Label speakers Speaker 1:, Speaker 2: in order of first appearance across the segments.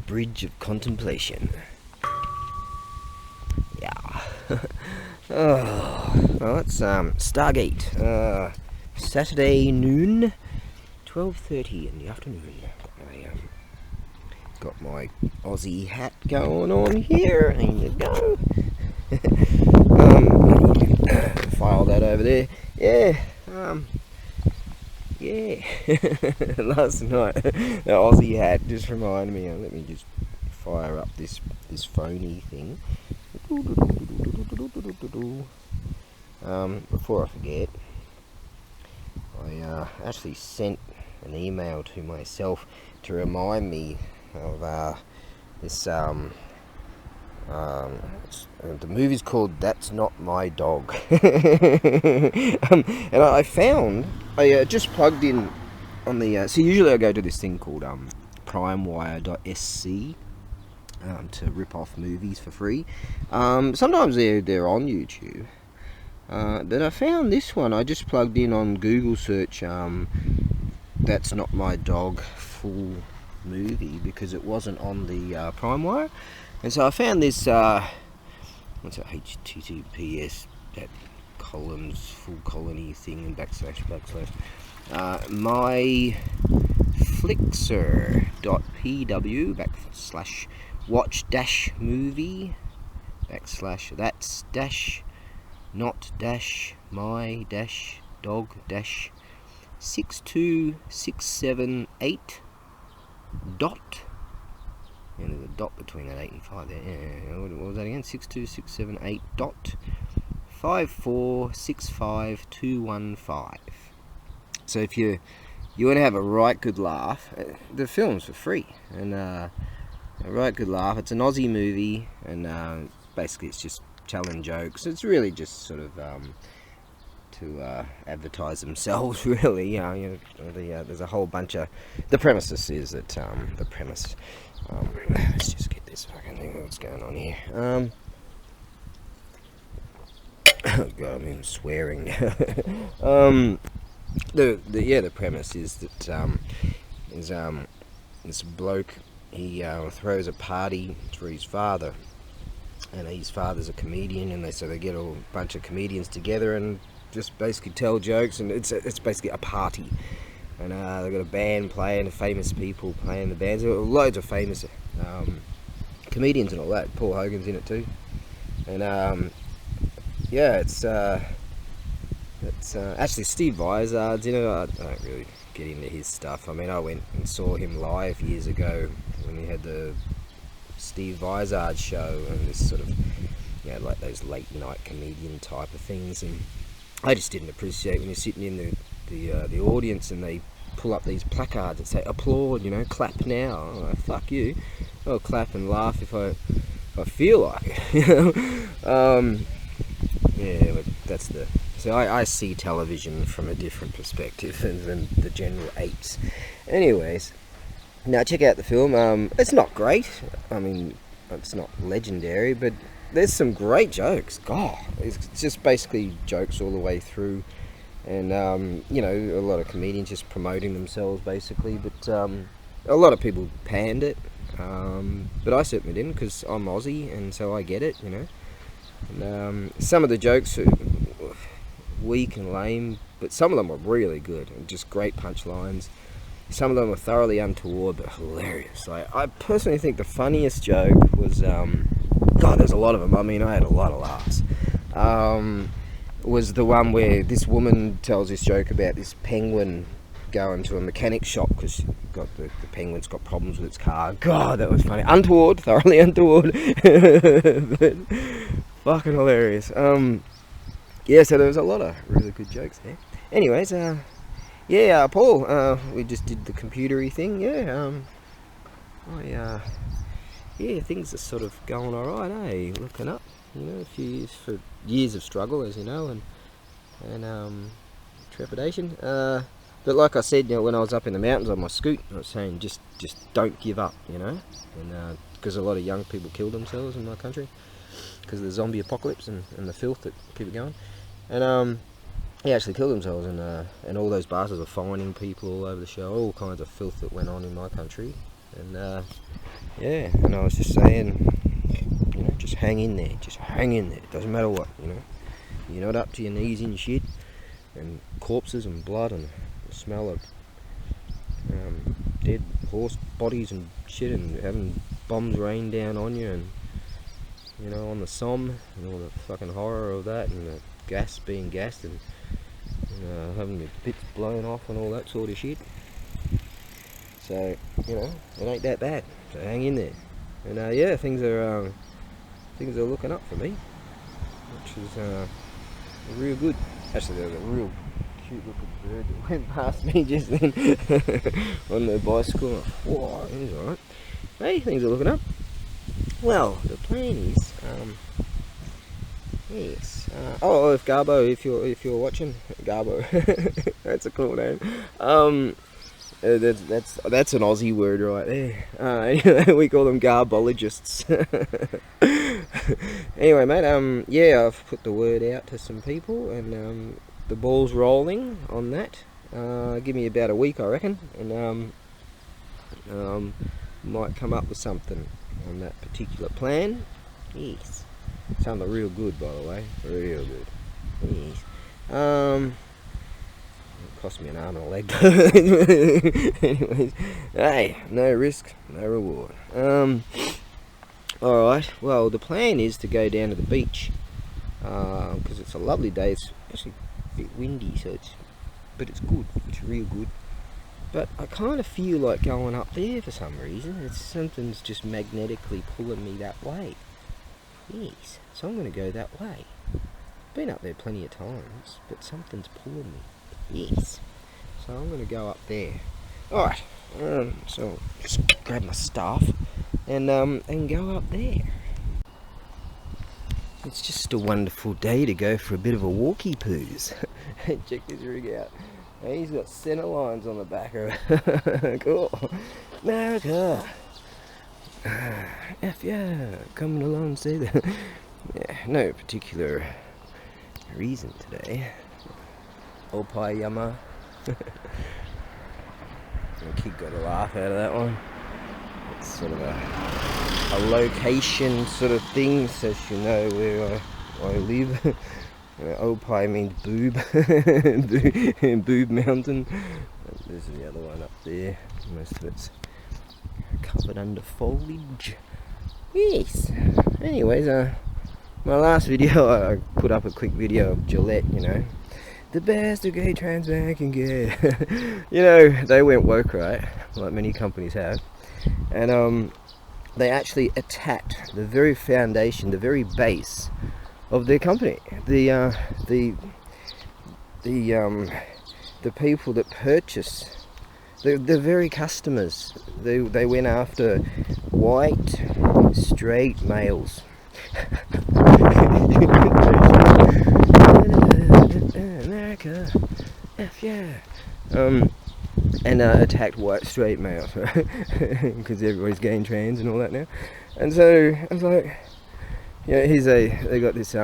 Speaker 1: bridge of contemplation. Yeah. Well, it's Stargate. Saturday noon, 12:30 in the afternoon. I got my Aussie hat going on here. There you go. File that over there. Yeah. Yeah. Last night, the Aussie hat just reminded me. Let me just fire up this phony thing. Before I forget, I actually sent an email to myself to remind me of this. The movie's called That's Not My Dog. And I found, I just plugged in on the. So usually I go to this thing called primewire.sc. To rip off movies for free. Sometimes they're on YouTube. But I found this one. I just plugged in on Google search. That's Not My Dog full movie because it wasn't on the PrimeWire, and so I found this. What's that? HTTPS that columns full colony thing and backslash. myflixer.pw / watch dash movie / that's dash not dash my dash dog dash 62678 dot, and there's a dot between that 8 and 5 there. What was that again? 62678 dot 5465215. So if you want to have a right good laugh, the film's for free, and a right good laugh. It's an Aussie movie, and basically it's just telling jokes. It's really just sort of to advertise themselves, really. There's a whole bunch of. The premises is that the premise. Let's just get this fucking thing. What's going on here? Oh God, I'm even swearing. The premise is that this bloke, he throws a party for his father, and his father's a comedian, and they get a bunch of comedians together and just basically tell jokes, and it's basically a party, and they've got a band playing, famous people playing the bands, loads of famous comedians and all that. Paul Hogan's in it too, and it's actually Steve Vizard's in it. I don't really get into his stuff. I mean, I went and saw him live years ago when he had the Steve Vizard show, and this sort of, like those late night comedian type of things. And I just didn't appreciate when you're sitting in the audience and they pull up these placards that say applaud, clap now. I'm like, fuck you. I'll clap and laugh if I feel like it. But that's the. So I see television from a different perspective than the general apes. Anyways, now check out the film. It's not great. I mean, it's not legendary, but there's some great jokes. God, it's just basically jokes all the way through. And, a lot of comedians just promoting themselves, basically. But a lot of people panned it. But I certainly didn't, because I'm Aussie, and so I get it, And some of the jokes are weak and lame, but some of them are really good and just great punchlines. Some of them are thoroughly untoward but hilarious. I personally think the funniest joke was there's a lot of them. I mean, I had a lot of laughs. Was the one where this woman tells this joke about this penguin going to a mechanic shop because the penguin's got problems with its car. God, that was funny. Untoward, thoroughly untoward, but fucking hilarious. So there was a lot of really good jokes there. Anyways, Paul, we just did the computery thing. Things are sort of going alright, eh? Looking up, a few years of struggle, as you know, and trepidation. But like I said, when I was up in the mountains on my scoot, I was saying just don't give up, and because a lot of young people kill themselves in my country because of the zombie apocalypse and the filth that keep it going. And he actually killed themselves, and all those bastards were fining people all over the show, all kinds of filth that went on in my country. And yeah, and I was just saying, you know, just hang in there, just hang in there. It doesn't matter what, you know. You're not up to your knees in shit and corpses and blood and the smell of dead horse bodies and shit, and having bombs rain down on you, and you know, on the Somme, and all the fucking horror of that, and the gas being gassed, and having your bits blown off and all that sort of shit. So, you know, it ain't that bad. So hang in there. And yeah, things are looking up for me, which is real good. Actually, there was a real cute looking bird that went past me just then on the bicycle. Whoa, he's alright. Hey, things are looking up. Well, the plan is, yes. If Garbo, if you're watching, Garbo, that's a cool name. That's an Aussie word right there. Anyway, we call them garbologists. Anyway, mate. Yeah, I've put the word out to some people, and the ball's rolling on that. Give me about a week, I reckon, and might come up with something on that particular plan. Yes, sounded real good, by the way. Real good. Yes. It cost me an arm and a leg. Anyways, hey, no risk, no reward. Alright, well, the plan is to go down to the beach, because it's a lovely day. It's actually a bit windy, but it's good. It's real good. But I kind of feel like going up there for some reason. Something's just magnetically pulling me that way. Yes, so I'm going to go that way. Been up there plenty of times, but something's pulling me. Yes, so I'm going to go up there. Alright, so just grab my stuff and go up there. It's just a wonderful day to go for a bit of a walkie poos. Check this rig out. He's got center lines on the back of it. Cool. America. F yeah, coming along, say that. Yeah, no particular reason today. Opayama. The kid got a laugh out of that one. It's sort of a location sort of thing, so you know where I live. Opai means boob. Boob mountain. And there's the other one up there. Most of it's covered under foliage. Yes. Anyways, my last video, I put up a quick video of Gillette, you know. The best a gay trans man can get. You know, they went woke, right? Like many companies have. And they actually attacked the very foundation, the very base of their company. The people that purchase, the very customers. They went after white, straight males. America, F yeah. And attacked white straight males, right? Because everybody's gay and trans and all that now. And so I was like, you know, they got this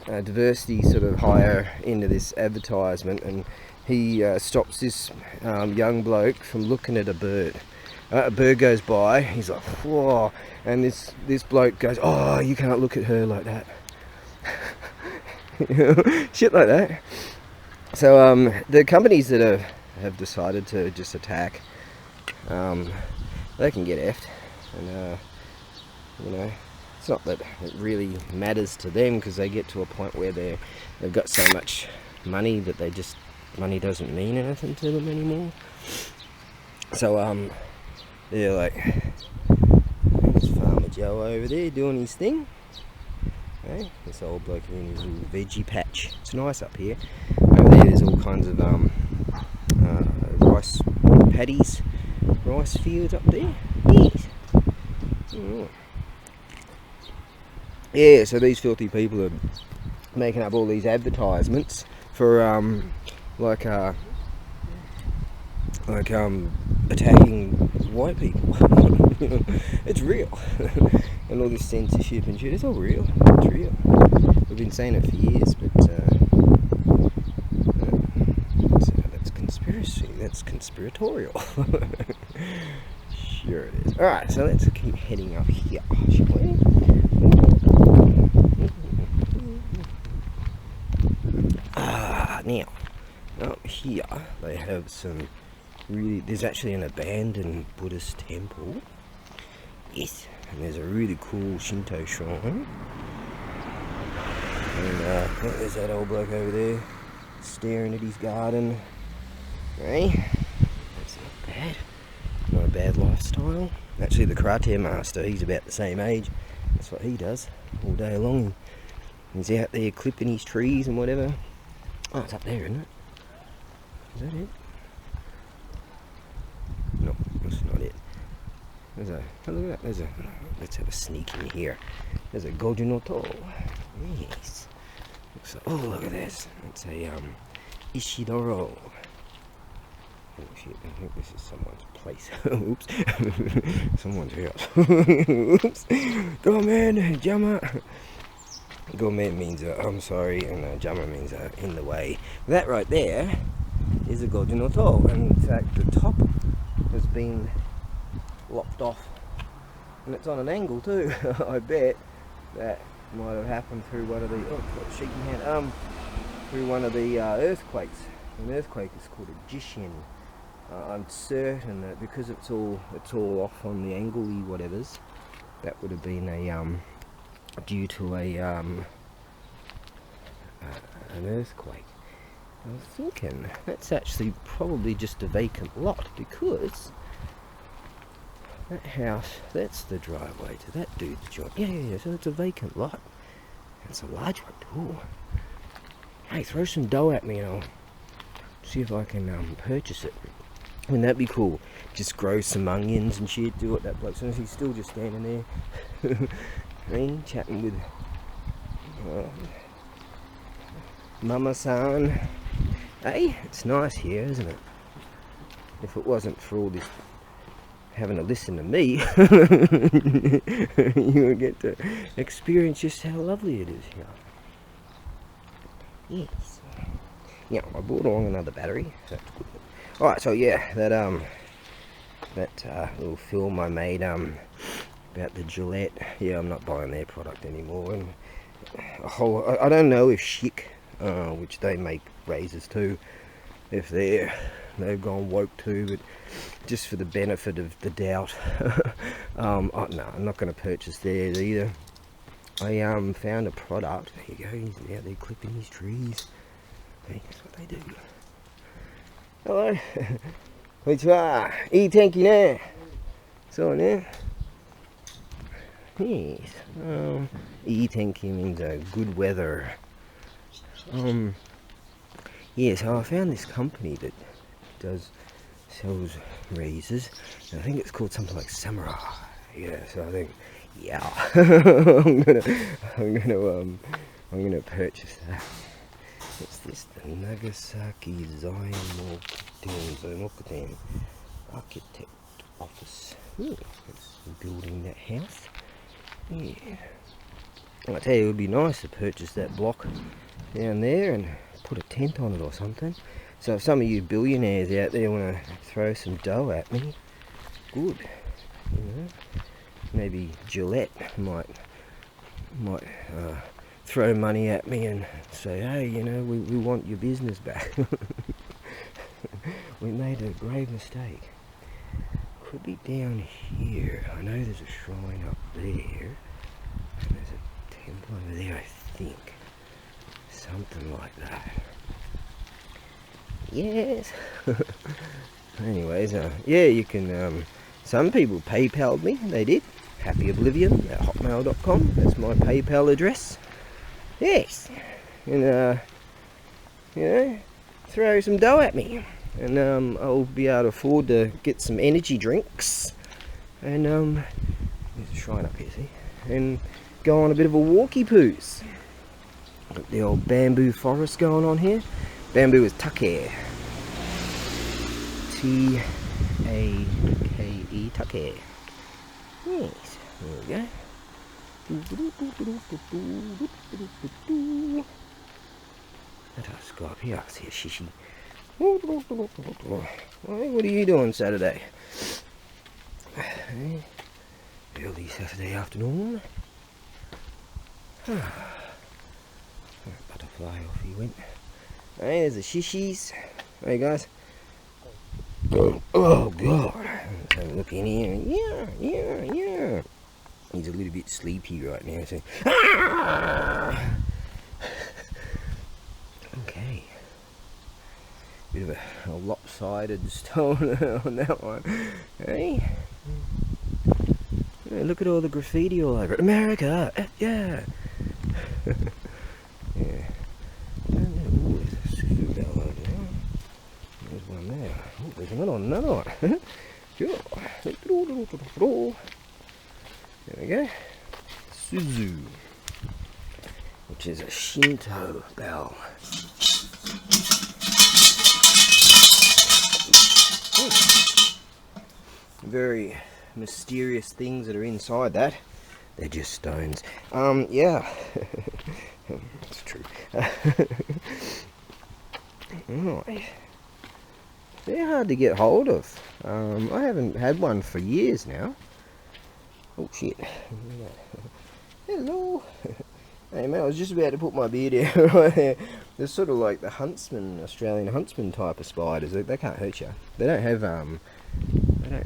Speaker 1: diversity sort of hire into this advertisement, and he stops this young bloke from looking at a bird. A bird goes by, he's like, whoa, and this bloke goes, oh, you can't look at her like that. You know, shit like that. So the companies that have decided to just attack, they can get effed, and you know, it's not that it really matters to them, because they get to a point where they've got so much money that money doesn't mean anything to them anymore. So they're like, there's Farmer Joe over there doing his thing. Hey, this old bloke in his little veggie patch. It's nice up here. Over there, there's all kinds of rice paddies, rice fields up there. Yes. Mm. Yeah, so these filthy people are making up all these advertisements for attacking white people. You know, it's real. And all this censorship and shit, it's all real. It's real. We've been saying it for years, but that's conspiracy. That's conspiratorial. Here it is. Alright, so let's keep heading up here, shall we? Now, up here they have some really, there's actually an abandoned Buddhist temple. Yes, and there's a really cool Shinto shrine. And there's that old bloke over there staring at his garden. Hey, that's not bad. Not a bad lifestyle. Actually, the karate master, he's about the same age. That's what he does all day long. He's out there clipping his trees and whatever. Oh, it's up there, isn't it? Is that it? No, that's not it. There's a, oh, look at that, there's a, let's have a sneak in here. There's a Gaijin no to. Yes. So, oh, look at this. It's a, Ishidoro. Oh shit, I think this is someone's place. Oops. Someone's house. Oops. Go man, Jama. Gourmet means I'm sorry, and Jama means in the way. That right there is a Gaijin no to, and in fact the top has been lopped off, and it's on an angle too. I bet that might have happened through one of the shaking hand through one of the earthquakes. An earthquake is called a Gaijin. I'm certain that because it's all off on the angle-y whatevers, that would have been a due to an earthquake. I was thinking that's actually probably just a vacant lot, because that house, that's the driveway to that dude's job. Yeah, so it's a vacant lot. It's a large one too. Hey, throw some dough at me and I'll see if I can purchase it. Wouldn't that be cool? Just grow some onions and shit, do what that bloke says. He's still just standing there. Chatting with Mama-san. Hey, it's nice here, isn't it? If it wasn't for all this having to listen to me, you would get to experience just how lovely it is here. Yes. Yeah, I brought along another battery. So that's good. Alright, so yeah, that little film I made about the Gillette. Yeah, I'm not buying their product anymore. And I don't know if Schick, which they make razors too, if they've gone woke too, but just for the benefit of the doubt, no, I'm not going to purchase theirs either. I found a product. There you go. He's out there clipping his trees. Hey, that's what they do. Hello. Konnichiwa. Ii tenki ne. So ne. Yes. Ii tenki means good weather. Yeah, so I found this company that sells razors. I think it's called something like Samurai. Yeah, so I think, yeah, I'm gonna purchase that. What's this? The Nagasaki Zaimokuten Architect Office. Ooh, it's building that house. Yeah. I tell you, it would be nice to purchase that block down there and put a tent on it or something. So if some of you billionaires out there want to throw some dough at me, good. You know, maybe Gillette might throw money at me and say, hey, you know, we want your business back. We made a grave mistake. Could be down here. I know there's a shrine up there. And there's a temple over there, I think. Something like that. Yes. Anyways, yeah, you can, some people PayPal'd me, they did. happyoblivion@hotmail.com, that's my PayPal address. Yes. And, you know, throw some dough at me. And, I'll be able to afford to get some energy drinks. And, there's a shrine up here, see? And go on a bit of a walkie poos. Got the old bamboo forest going on here. Bamboo is take. T-A-K-E, take. Yes, there we go. Let us go up here. I see a shishi. What are you doing Saturday? Early Saturday afternoon. Butterfly, off he went. Hey, there's the shishies. Hey guys. Oh god. Let's have a look in here. Yeah. He's a little bit sleepy right now, so. Okay. Bit of a lopsided stone on that one. Hey? Yeah, look at all the graffiti all over it. America! Yeah! Yeah. Ooh, there's a super bell over there. There's one there. Oh, there's another one. Sure. There we go. Suzu, which is a Shinto bell. Very mysterious things that are inside that. They're just stones. Yeah. It's true. Right. They're hard to get hold of. I haven't had one for years now. Oh shit. Hello. Hey man, I was just about to put my beard out right there. They're sort of like the huntsman, Australian huntsman type of spiders. They can't hurt you. They don't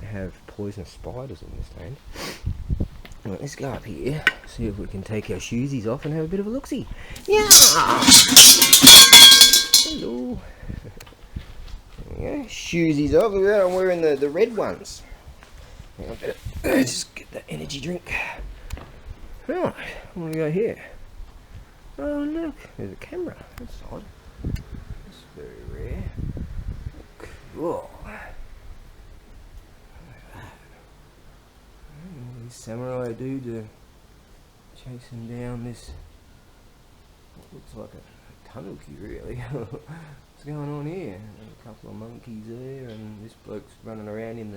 Speaker 1: have poisonous spiders in this land. Right, let's go up here, see if we can take our shoesies off and have a bit of a look-see. Yeah. Hello. Yeah, shoesies off. Look at that, I'm wearing the red ones. I better just get that energy drink. Right, what do we got here? Oh look, there's a camera. That's odd. That's very rare. Cool. These samurai dudes are chasing down this, what looks like a tanuki really. What's going on here? A couple of monkeys there, and this bloke's running around in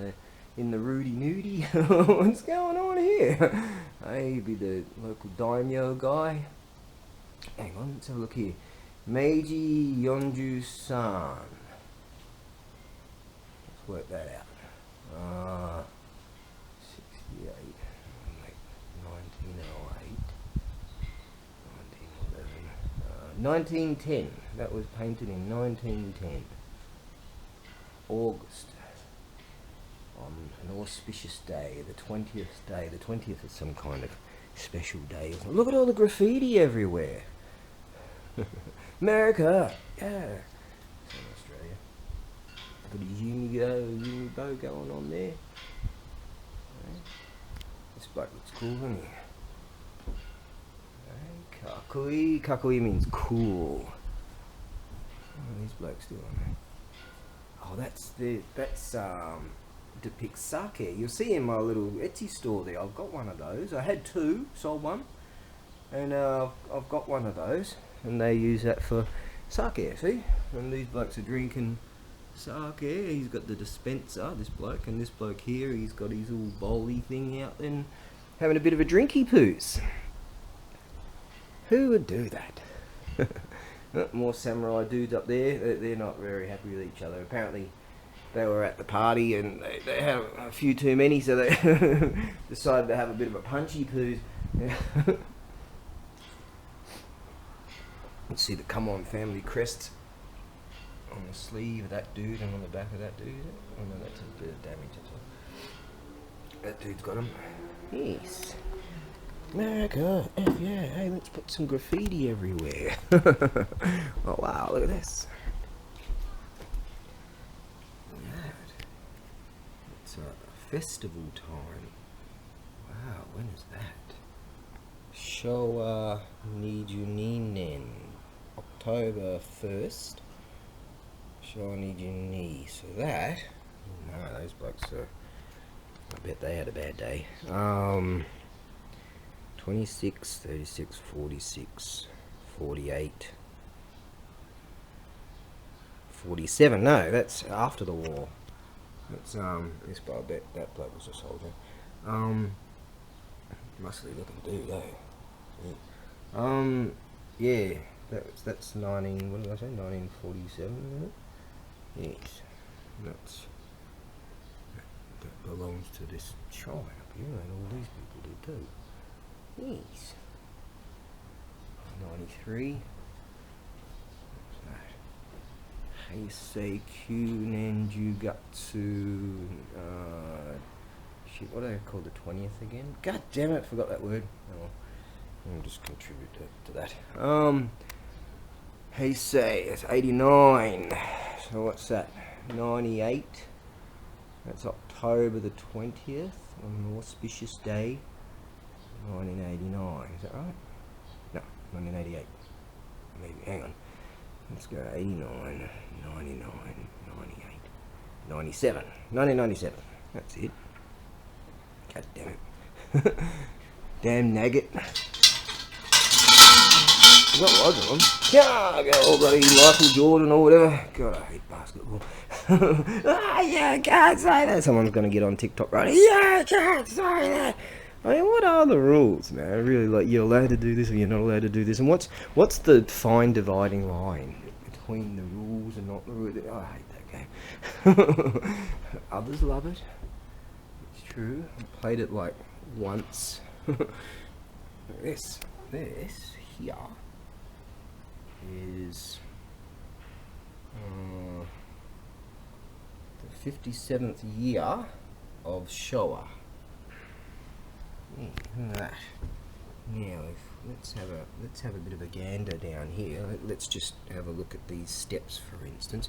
Speaker 1: the Rudy Nudie. What's going on here? Maybe the local daimyo guy. Hang on, let's have a look here. Meiji Yonju-san. Let's work that out. 68. 1908. 1911. 1910. That was painted in 1910. August. On an auspicious day, the 20th day. The 20th is some kind of special day. Look at all the graffiti everywhere. America! Yeah. It's in Australia. Got a Unibo going on there. Right. This bloke looks cool, doesn't he? Right. Kakui. Kakui means cool. What are these blokes doing? Oh, that's depicts sake. You'll see in my little Etsy store there, I've got one of those. I had two, sold one, and I've got one of those, and they use that for sake, see? And these blokes are drinking sake. He's got the dispenser, this bloke, and this bloke here, he's got his little bowly thing out and having a bit of a drinky poos. Who would do that? More samurai dudes up there. They're not very happy with each other. Apparently they were at the party and they had a few too many, so they decided to have a bit of a punchy poos. Let's see the Come On family crest on the sleeve of that dude and on the back of that dude. Oh no, that's a bit of damage. That dude's got him. Yes. America, F yeah, hey, let's put some graffiti everywhere. Oh wow, look at this. It's a festival time. Wow, when is that? Showa Nijuninen, October 1st. Showa Nijuni, so that, no, those blokes are, I bet they had a bad day. 26, 36, 46, 48, 47. No, that's after the war. That's this guy, I bet that bloke was a soldier. Muscly looking dude, eh? Yeah, that's 19. What did I say? 1947, isn't it? Yes, that's belongs to this shrine up here, and all these people do too. Yes. 93. Heisei Nenjugatsu. Shit, what do they call the 20th again? God damn it, forgot that word. Oh, I'll just contribute to that. Heisei, it's 89. So what's that? 98. That's October the 20th, on an auspicious day, 1989. Is that right? No, 1988. Maybe, hang on. Let's go 89, 99, 98, 97. 1997. That's it. God damn it. Damn nugget. What was it? Yeah, go old bloody Michael Jordan or whatever. God, I hate basketball. Yeah, I can't say that. Someone's going to get on TikTok right. Yeah, I can't say that. I mean, what are the rules, man? Really, like, you're allowed to do this or you're not allowed to do this. And what's the fine dividing line between the rules and not the rules? Oh, I hate that game. Others love it. It's true. I played it like once. This here is the 57th year of Showa. Yeah, look at that. Now, let's have a bit of a gander down here. Let's just have a look at these steps, for instance.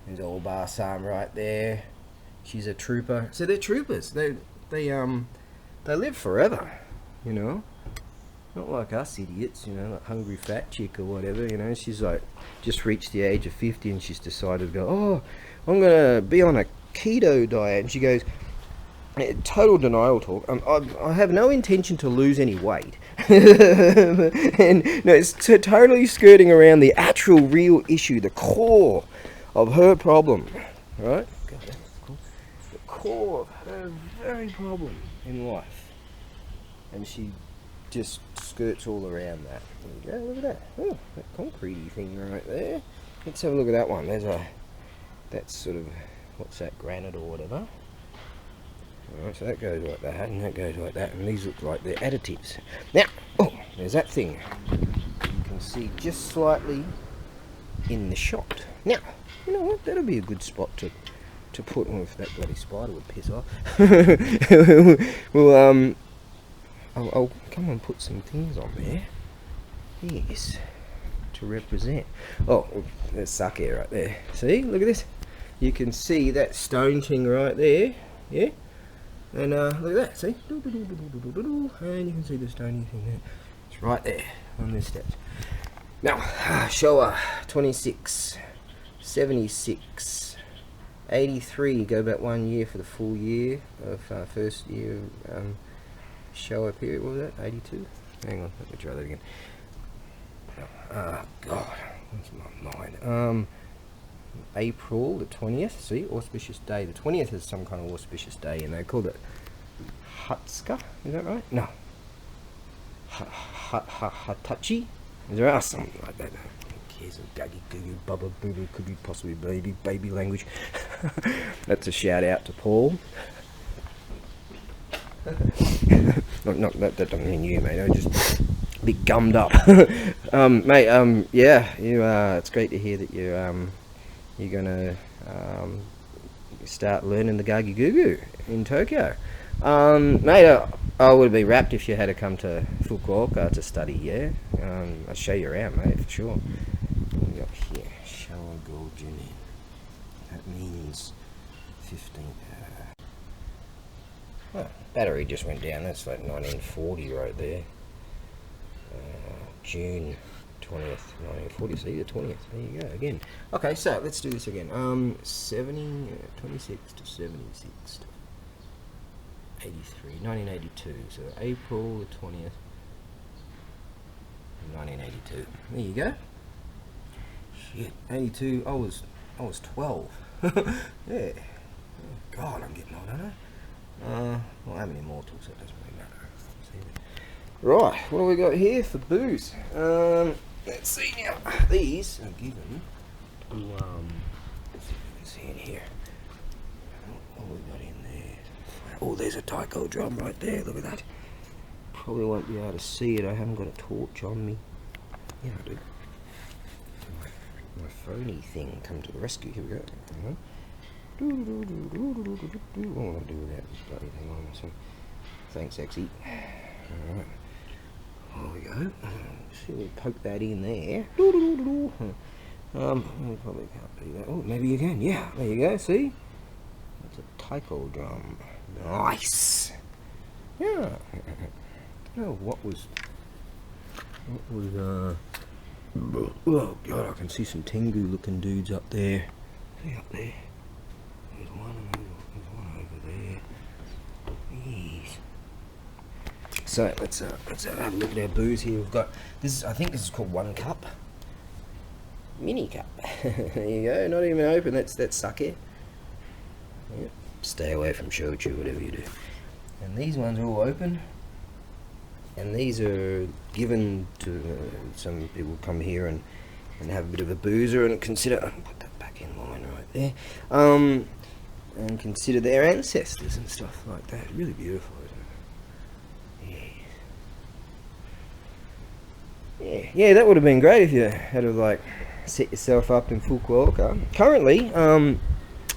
Speaker 1: There's old Bar-san right there. She's a trooper. So they're troopers. They live forever, you know. Not like us idiots, you know, like hungry fat chick or whatever, you know. She's like just reached the age of 50 and she's decided to go, oh, I'm gonna be on a keto diet. And she goes, total denial talk. I have no intention to lose any weight. And no, it's totally skirting around the actual real issue, the core of her problem, right? God, that's cool. The core of her very problem in life. And she just skirts all around that. There you go, look at that. Oh, that concrete-y thing right there. Let's have a look at that one. That's sort of, what's that, granite or whatever. Alright, so that goes like that, and that goes like that, and these look like they're additives. Now, oh, there's that thing. You can see just slightly in the shot. Now, you know what, that'll be a good spot to put, well, if that bloody spider would piss off. Well, I'll come and put some things on there. Yes, to represent. Oh, there's sake right there. See, look at this. You can see that stone thing right there. Yeah? And look at that, see? And you can see the stony thing there. It's right there on this steps. Now, Showa 26, 76, 83. Go back 1 year for the full year of first year of Showa period. What was that? 82? Hang on, let me try that again. God, what's my mind? April the 20th, see, auspicious day. The 20th is some kind of auspicious day, and they called it Hatsuka, is that right? No. Hatachi? Is there else something like that? Who cares? Gaggy goo bubba boo boo could be possibly baby language. That's a shout out to Paul. Not that doesn't mean you, mate. I'm just a bit gummed up. Mate, yeah, it's great to hear that you're gonna start learning the Gagi Gugu in Tokyo. Mate, I would be rapt if you had to come to Fukuoka to study, yeah? I'll show you around, mate, for sure. What we got here? Showa Gaijin. That means 15. Oh, battery just went down. That's like 1940 right there. June 20th, 1940. See, the 20th. There you go, again. Okay, so let's do this again. 26 to 76 to 83, 1982. So April the 20th, 1982. There you go. Shit, 82. I was 12. Yeah. Oh, God, I'm getting old, aren't I? Well, I'm an immortal, so it doesn't really matter. Right, what do we got here for booze? Let's see now. These are given to, let's see if we can see in here. What we got in there? Oh, there's a taiko drum right there. Look at that. Probably won't be able to see it. I haven't got a torch on me. Yeah, I do. My phony thing come to the rescue. Here we go. What am I going to do with that bloody thing on? So, thanks, Exy. Alright. There we go. See, we poke that in there. We probably can't do that. Oh, maybe you can. Yeah, there you go. See? That's a taiko drum. Nice. Yeah. Oh, what was? Oh god, I can see some Tengu-looking dudes up there. See up there? There's one over there. Yes. So let's have a look at our booze here. We've got this. I think this is called 1 cup. Mini cup. There you go. Not even open. That's sake. Yep. Stay away from shochu, whatever you do. And these ones are all open. And these are given to some people come here and have a bit of a boozer and consider. Put that back in line right there. And consider their ancestors and stuff like that. Really beautiful, isn't it? Yeah. Yeah, that would have been great if you had to like set yourself up in Fukuoka. Currently,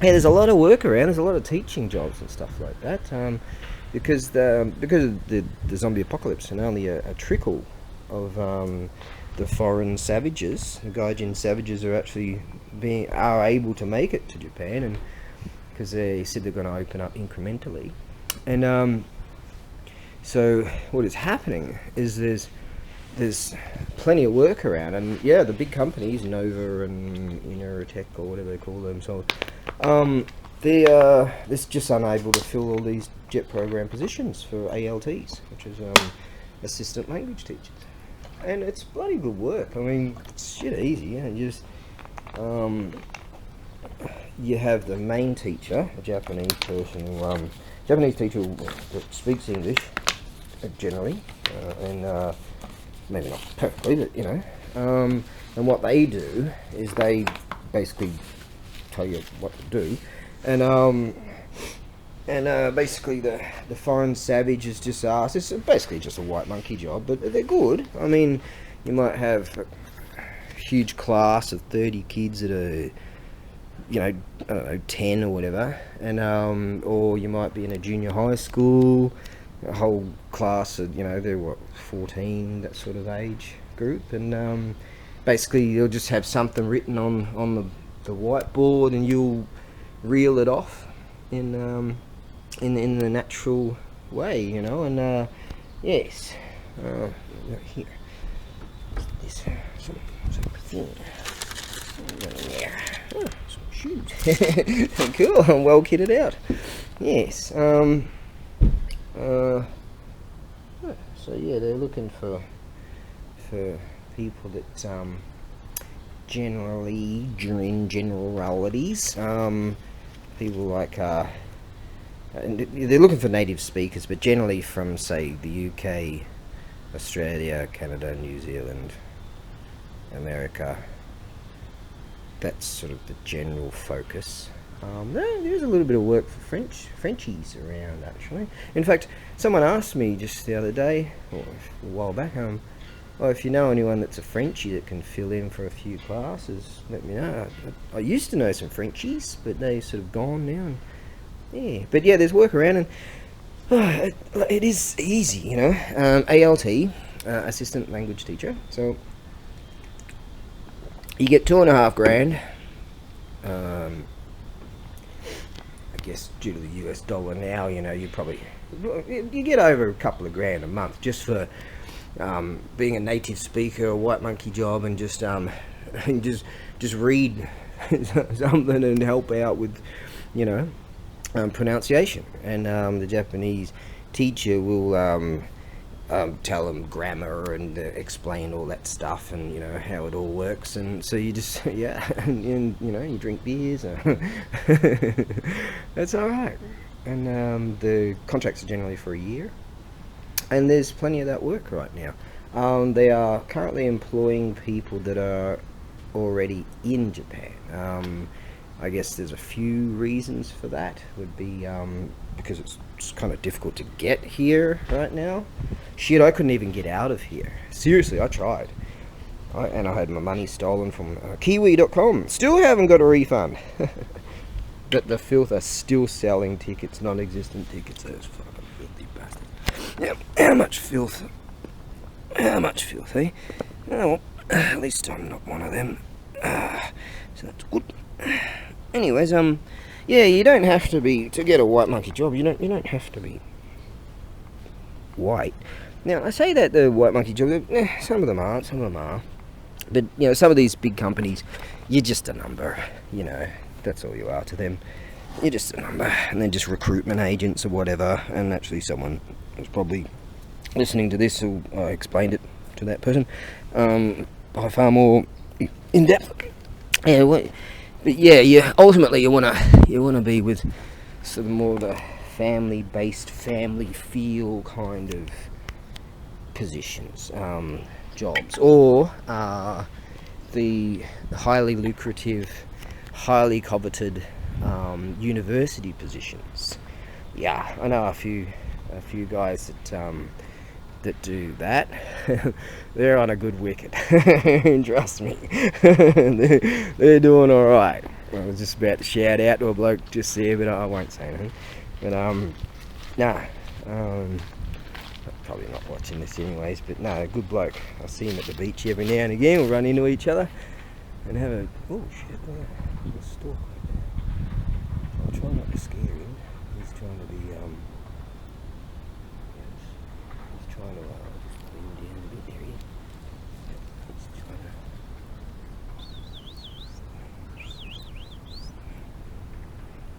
Speaker 1: there's a lot of work around. There's a lot of teaching jobs and stuff like that. Because of the zombie apocalypse, and only a trickle of the foreign savages, the Gaijin savages, are actually are able to make it to Japan, and because they said they're going to open up incrementally, and so what is happening is there's plenty of work around, and yeah, the big companies, Nova and Inerotech or whatever they call themselves, they're just unable to fill all these jet program positions for ALTs, which is assistant language teachers, and it's bloody good work. I mean, it's shit easy. You just you have the main teacher, a Japanese person, Japanese teacher that speaks English generally, and maybe not perfectly, but you know, and what they do is they basically tell you what to do, and basically the foreign savage is just asked. It's basically just a white monkey job, but they're good. I mean, you might have a huge class of 30 kids that are, you know, I don't know, 10 or whatever, and or you might be in a junior high school, a whole class of, you know, they're what, 14, that sort of age group, and basically you'll just have something written on the whiteboard, and you'll reel it off in the natural way, you know, and yes, here, this some thing, yeah, oh, some shoes, cool, I'm well kitted out, yes, so yeah, they're looking for people that generally, during generalities, people like and they're looking for native speakers, but generally from, say, the UK, Australia, Canada, New Zealand, America. That's sort of the general focus. There's a little bit of work for Frenchies around, actually. In fact, someone asked me just the other day, or a while back, well, if you know anyone that's a Frenchie that can fill in for a few classes, let me know. I used to know some Frenchies, but they've sort of gone now. And, yeah, but yeah, there's work around, and it is easy, you know. ALT, assistant language teacher. So you get $2,500. I guess due to the US dollar now, you know, you get over a couple of grand a month just for being a native speaker, a white monkey job, and just read something and help out with, you know, pronunciation. And the Japanese teacher will tell them grammar and explain all that stuff, and you know how it all works. And so you just and you know, you drink beers. That's all right. And the contracts are generally for a year. And there's plenty of that work right now. They are currently employing people that are already in Japan. I guess there's a few reasons for that. Would be because it's kind of difficult to get here right now. Shit, I couldn't even get out of here. Seriously, I tried. And I had my money stolen from Kiwi.com. Still haven't got a refund. But the filth are still selling tickets, non-existent tickets. Those fucking filthy bastards. Yep, how much filth? How much filth, eh? Oh, well, at least I'm not one of them. So that's good. Anyways, yeah, you don't have to be, to get a white monkey job, you don't have to be white. Now, I say that the white monkey job, some of them aren't, some of them are. But, you know, some of these big companies, you're just a number, you know. That's all you are to them. You're just a number. And then just recruitment agents or whatever. And actually someone who's probably listening to this who explained it to that person by far more in depth. Yeah, but yeah, ultimately you wanna be with sort of more the family-based, family feel kind of positions, jobs, or the highly lucrative, highly coveted university positions. Yeah, I know a few guys that do that. They're on a good wicket. Trust me. they're doing all right. I was just about to shout out to a bloke just there, but I won't say anything. But probably not watching this anyways. But no, good bloke. I see him at the beach every now and again. We'll run into each other and have a shit. There's a stalk right there. I'll try not to scare him. He's trying to be he's trying to just lean down a bit there. He's trying to.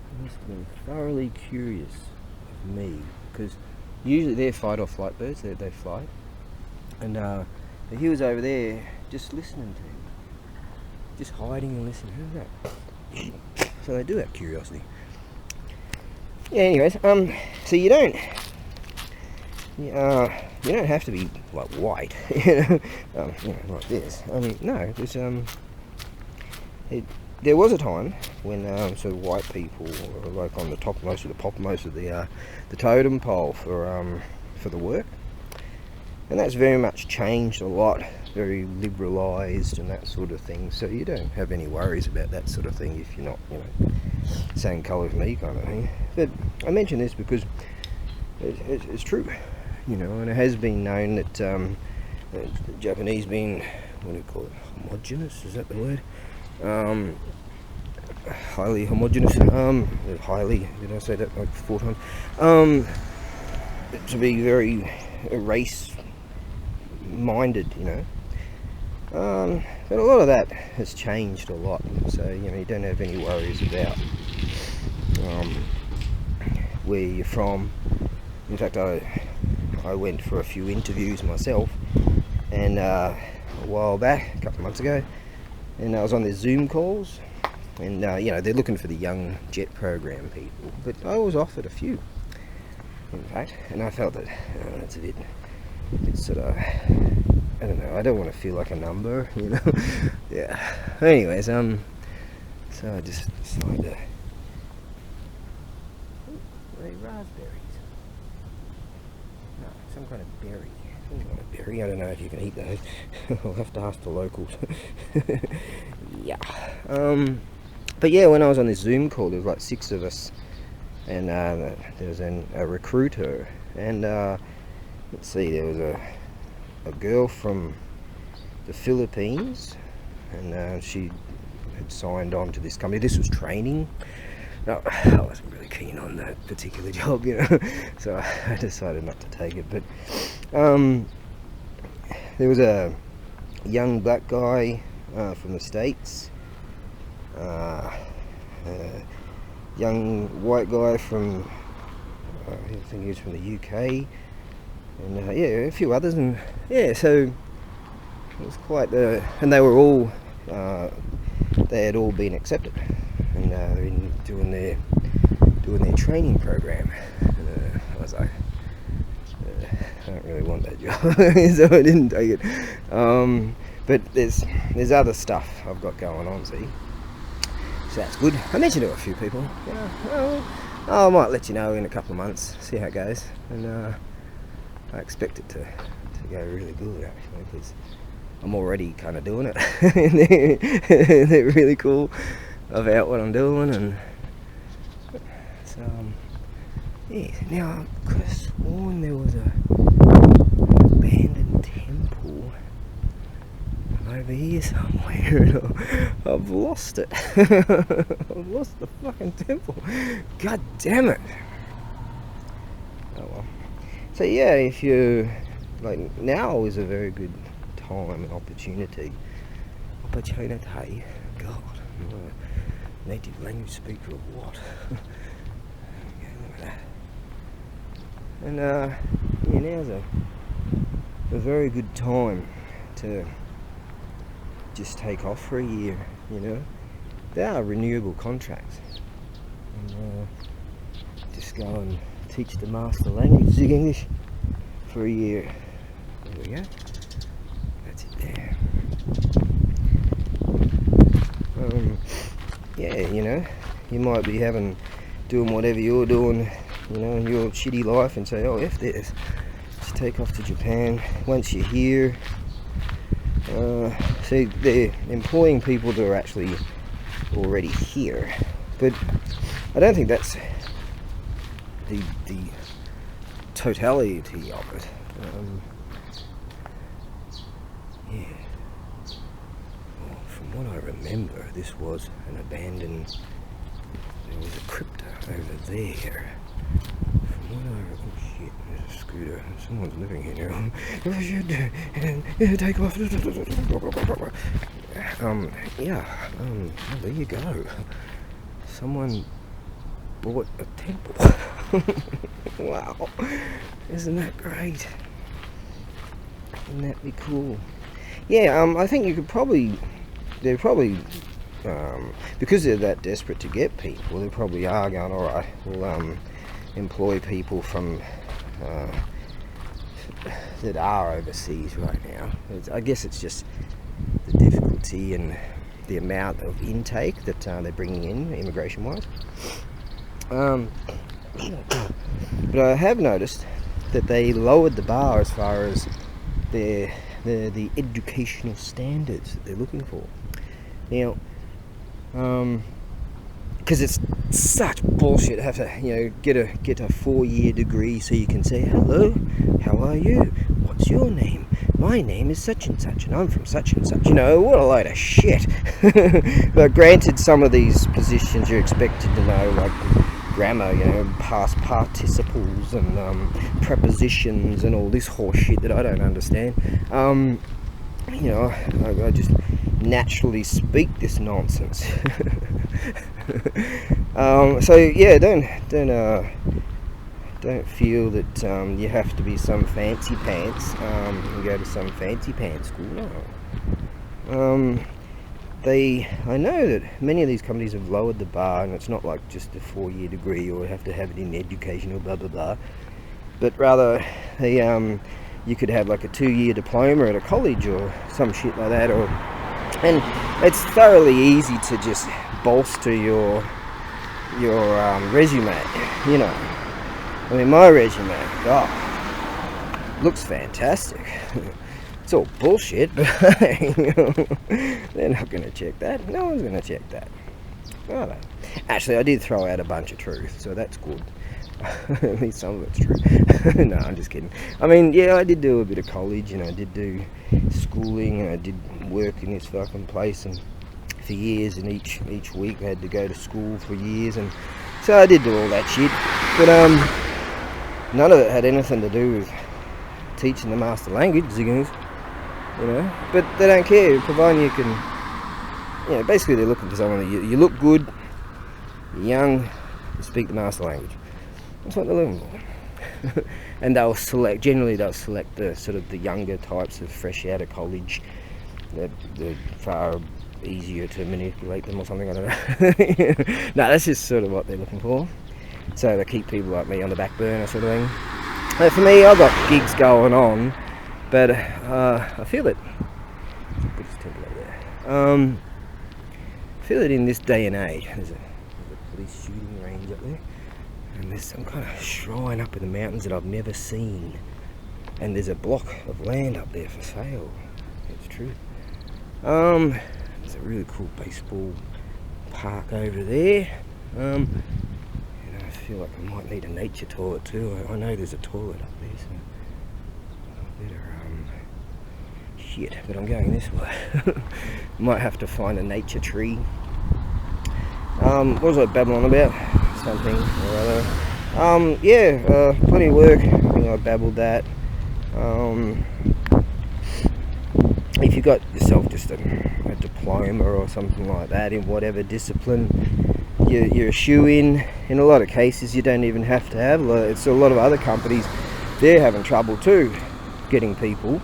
Speaker 1: He must have been thoroughly curious of me, because usually they're fight or flight birds. They fly, and he was over there just listening to him. Just hiding and listening. Who's that? So they do have curiosity. Yeah. Anyways, so you don't have to be like white, like this. I mean, no. There's there was a time when sort of white people were like on the topmost of the totem pole for the work, and that's very much changed a lot. Very liberalised and that sort of thing, so you don't have any worries about that sort of thing if you're not, same colour as me kind of thing. But I mention this because it's true, and it has been known that the Japanese being, what do you call it, homogenous, is that the word? Highly homogenous, highly, did I say that like 4 times? To be very race minded, but a lot of that has changed a lot, so you don't have any worries about where you're from. In fact, I went for a few interviews myself, and a while back, a couple of months ago, and I was on their Zoom calls, and they're looking for the young jet program people, but I was offered a few, in fact, and I felt that that's a bit sort of, I don't know, I don't want to feel like a number, yeah. Anyways, so I just decided to. Are they raspberries? No, some kind of berry. Some kind of berry. I don't know if you can eat those. I'll have to ask the locals. Yeah. But yeah, when I was on this Zoom call, there was like 6 of us, and there was a recruiter, and let's see, there was a girl from the Philippines, and she had signed on to this company. This was training. No, I wasn't really keen on that particular job, so I decided not to take it. But there was a young black guy from the States, young white guy from, I think he was from the UK, and a few others, and so it was quite, and they were all, they had all been accepted, and they've been doing their training program, and I was like, I don't really want that job, so I didn't take it. But there's other stuff I've got going on, see. So that's good. I mentioned it to a few people. I might let you know in a couple of months, see how it goes. And I expect it to go really good, actually, because I'm already kind of doing it. They're really cool about what I'm doing, and so yeah. Now I could have sworn there was an abandoned temple over here somewhere. I've lost it. I've lost the fucking temple. God damn it. Oh well. So yeah, if you like, now is a very good time and opportunity. God, I'm a native language speaker of what? Okay, look at that. And yeah, now's a very good time to just take off for a year, you know. They are renewable contracts. And just go and teach the master language, Zig English, for a year. There we go. That's it there. Yeah, you know, you might be doing whatever you're doing, you know, in your shitty life, and say, oh, F this. Just take off to Japan. Once you're here, so they're employing people that are actually already here, but I don't think that's the totality of it. Yeah. Well, from what I remember, this was an abandoned. There was a crypto over there. From what I oh shit, there's a scooter. Someone's living here now. Oh shit, and take off. Yeah. Well, there you go. Someone bought a temple. Wow, isn't that great? Wouldn't that be cool? Yeah, I think you could probably, they're probably, because they're that desperate to get people, they probably are going, alright, we'll employ people from, that are overseas right now. I guess it's just the difficulty and the amount of intake that they're bringing in, immigration-wise. But I have noticed that they lowered the bar as far as the educational standards that they're looking for. Now, because it's such bullshit to have to, you know, get a 4-year degree so you can say, hello, how are you? What's your name? My name is such and such, and I'm from such and such. You know, what a load of shit. But granted, some of these positions you're expected to know, like grammar, you know, past participles and prepositions and all this horse shit that I don't understand. You know, I just naturally speak this nonsense. So yeah, don't feel that you have to be some fancy pants and go to some fancy pants school. No. I know that many of these companies have lowered the bar, and it's not like just a 4-year degree or have to have it in education or blah blah blah, but rather you could have like a 2-year diploma at a college or some shit like that, and it's thoroughly easy to just bolster your resume, you know. I mean, my resume, looks fantastic. It's all bullshit, but they're not going to check that. No one's going to check that. Are they? Actually, I did throw out a bunch of truth, so that's good. At least some of it's true. No, I'm just kidding. I mean, yeah, I did do a bit of college, and I did do schooling, and I did work in this fucking place, and for years, and each week I had to go to school for years, and so I did do all that shit. But none of it had anything to do with teaching the master language, you know. But they don't care, providing you can, you know, basically they're looking for someone that you look good, you're young, you speak the master language. That's what they're looking for. And generally they'll select the sort of the younger types of fresh out of college. They're far easier to manipulate them or something, I don't know. No, that's just sort of what they're looking for. So they keep people like me on the back burner sort of thing. For me, I've got gigs going on, but I feel that put this temple over there. feel it in this day and age. There's a police shooting range up there, and there's some kind of shrine up in the mountains that I've never seen, and there's a block of land up there for sale. It's true. There's a really cool baseball park over there. And I feel like I might need a nature toilet too. I know there's a toilet up there, so I better shit, but I'm going this way. Might have to find a nature tree. What was I babbling about? Something or other. Yeah, plenty of work. I think I babbled that. If you got yourself just a diploma or something like that in whatever discipline, you're a shoe-in. In a lot of cases, you don't even have to have. It's a lot of other companies, they're having trouble too getting people.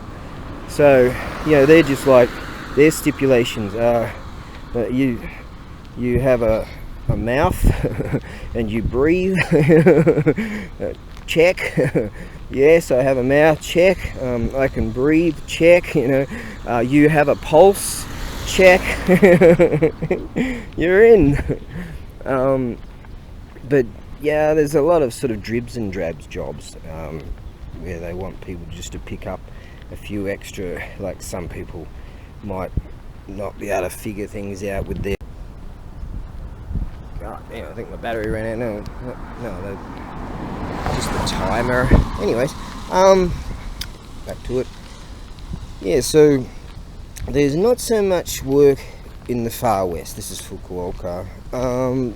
Speaker 1: So, they're just like, their stipulations are that you have a mouth and you breathe. Check. Yes, I have a mouth. Check. I can breathe. Check. You have a pulse. Check. You're in. But yeah, there's a lot of sort of dribs and drabs jobs where they want people just to pick up a few extra, like some people might not be able to figure things out with their... Oh, damn, I think my battery ran out. No, just the timer. Anyways, back to it. Yeah, so there's not so much work in the far west. This is Fukuoka.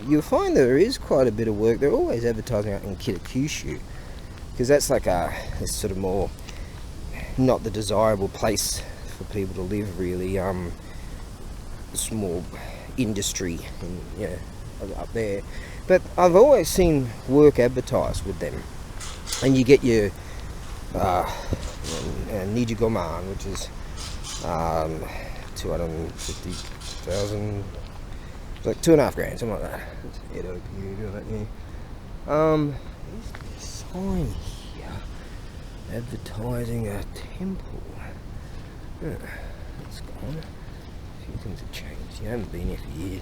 Speaker 1: You'll find there is quite a bit of work. They're always advertising out in Kitakyushu, because that's like a sort of more not the desirable place for people to live, really. Small industry and up there, but I've always seen work advertised with them, and you get your Nijigoman, which is 250,000, like $2.5 grand, something like that. It's Edo period, yeah. There's a sign here advertising a temple. It's gone. A few things have changed. You haven't been here for years.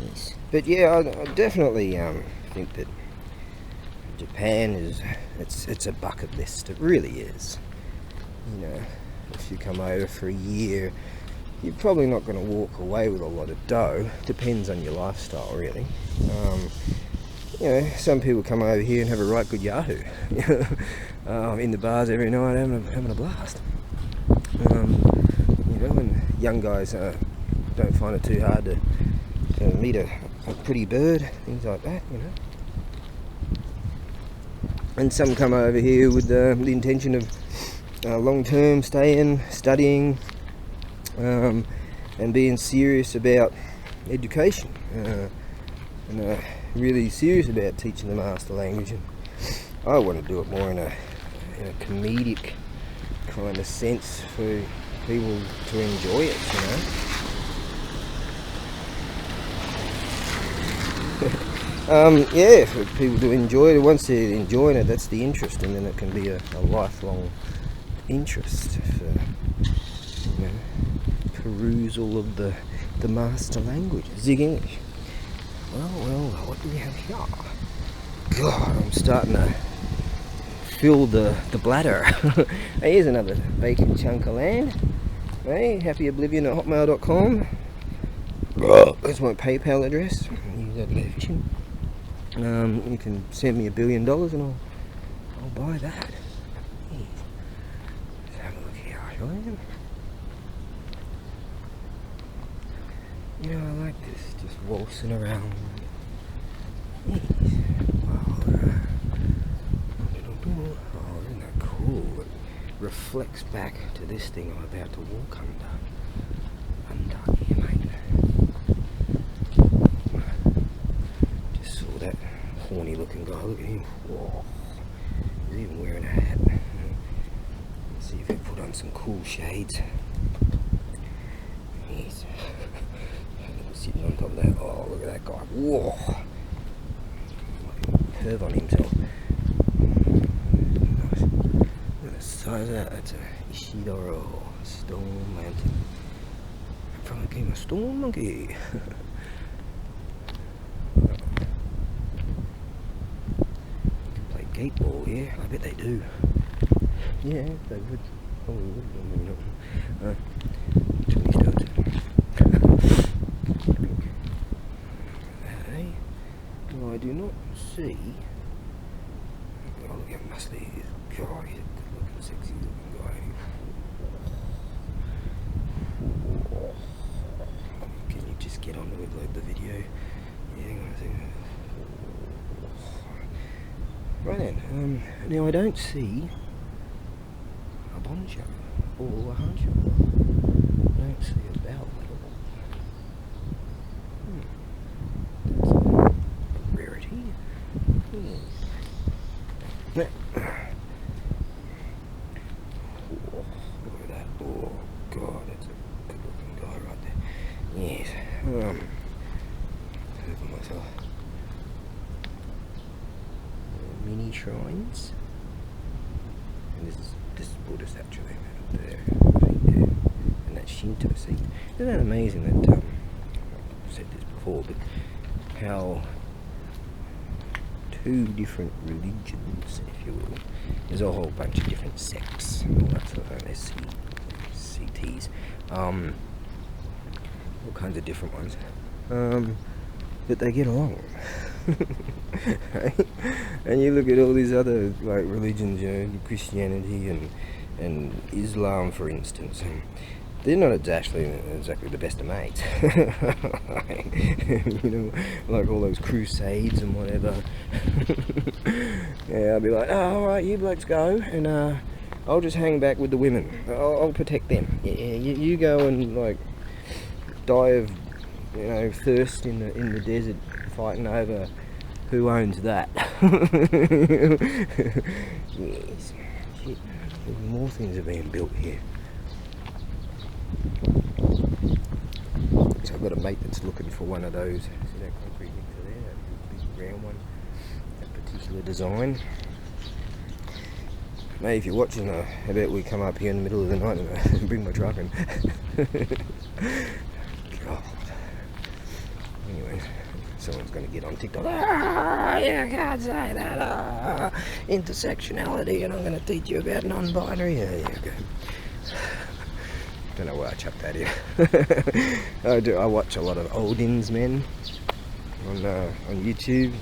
Speaker 1: Yes. But yeah, I definitely think that Japan it's a bucket list. It really is. If you come over for a year, you're probably not going to walk away with a lot of dough. Depends on your lifestyle, really. Some people come over here and have a right good yahoo. In the bars every night, having a blast. And young guys don't find it too hard to meet a pretty bird, things like that, And some come over here with the intention of long-term staying, studying, and being serious about education, and really serious about teaching the master language. And I want to do it more in a comedic kind of sense for people to enjoy it, yeah, for people to enjoy it. Once they're enjoying it, that's the interest, and then it can be a lifelong interest for perusal of the master language, Zig English. Well, what do we have here? God, I'm starting to fill the bladder. Hey, here's another vacant chunk of land. Hey, happyoblivion@hotmail.com. That's my PayPal address. Use that to go fishing. You can send me $1 billion and I'll buy that. Let's have a look here, shall I? I like this, just waltzing around. Wow. Oh, isn't that cool? It reflects back to this thing I'm about to walk under. Under here, mate. Just saw that horny looking guy. Look at him. Whoa. He's even wearing a hat. Let's see if he put on some cool shades. He's sitting on top of that. Oh, look at that guy. Whoa. Curve on himself. Nice. Look at the size of that. That's a Ishidoro Stone Lantern. Game of Storm Monkey. Play Gateball here. I bet they do. Yeah, they would. Probably would. Maybe not. Too many stones. Hey, well, I do not see. Oh, look how muscly he is. God, he's a good looking, sexy looking guy. Can you just get on to it, like the video? Yeah, hang on a second. Right then, now I don't see a boncho or a huncho. I don't see a bell at all. That's a rarity. Look at that. Oh God, that's a good looking guy right there. Yes. Look at myself. Mini shrines. And this is Buddhist actually. There. And that's Shinto. See? Isn't that amazing that I've said this before, but how two different religions, if you will. There's a whole bunch of different sects, all that sort of CTs, all kinds of different ones, but they get along. Right? And you look at all these other like religions, you know, Christianity and Islam, for instance, and they're not exactly the best of mates. You know, like all those crusades and whatever. Yeah, I'll be like, oh, alright, you blokes go, and I'll just hang back with the women. I'll protect them. Yeah, you go and like die of, you know, thirst in the desert, fighting over who owns that. Yes. Shit. More things are being built here. So I've got a mate that's looking for one of those. See that concrete mixer there? That big round one. That particular design. Mate, if you're watching, I bet we come up here in the middle of the night and bring my truck in. God. Anyways, someone's going to get on TikTok. Ah, you can't say that. Intersectionality, and I'm going to teach you about non-binary. Yeah, you go. Don't know why I chucked that in. I watch a lot of Oldin's men on YouTube.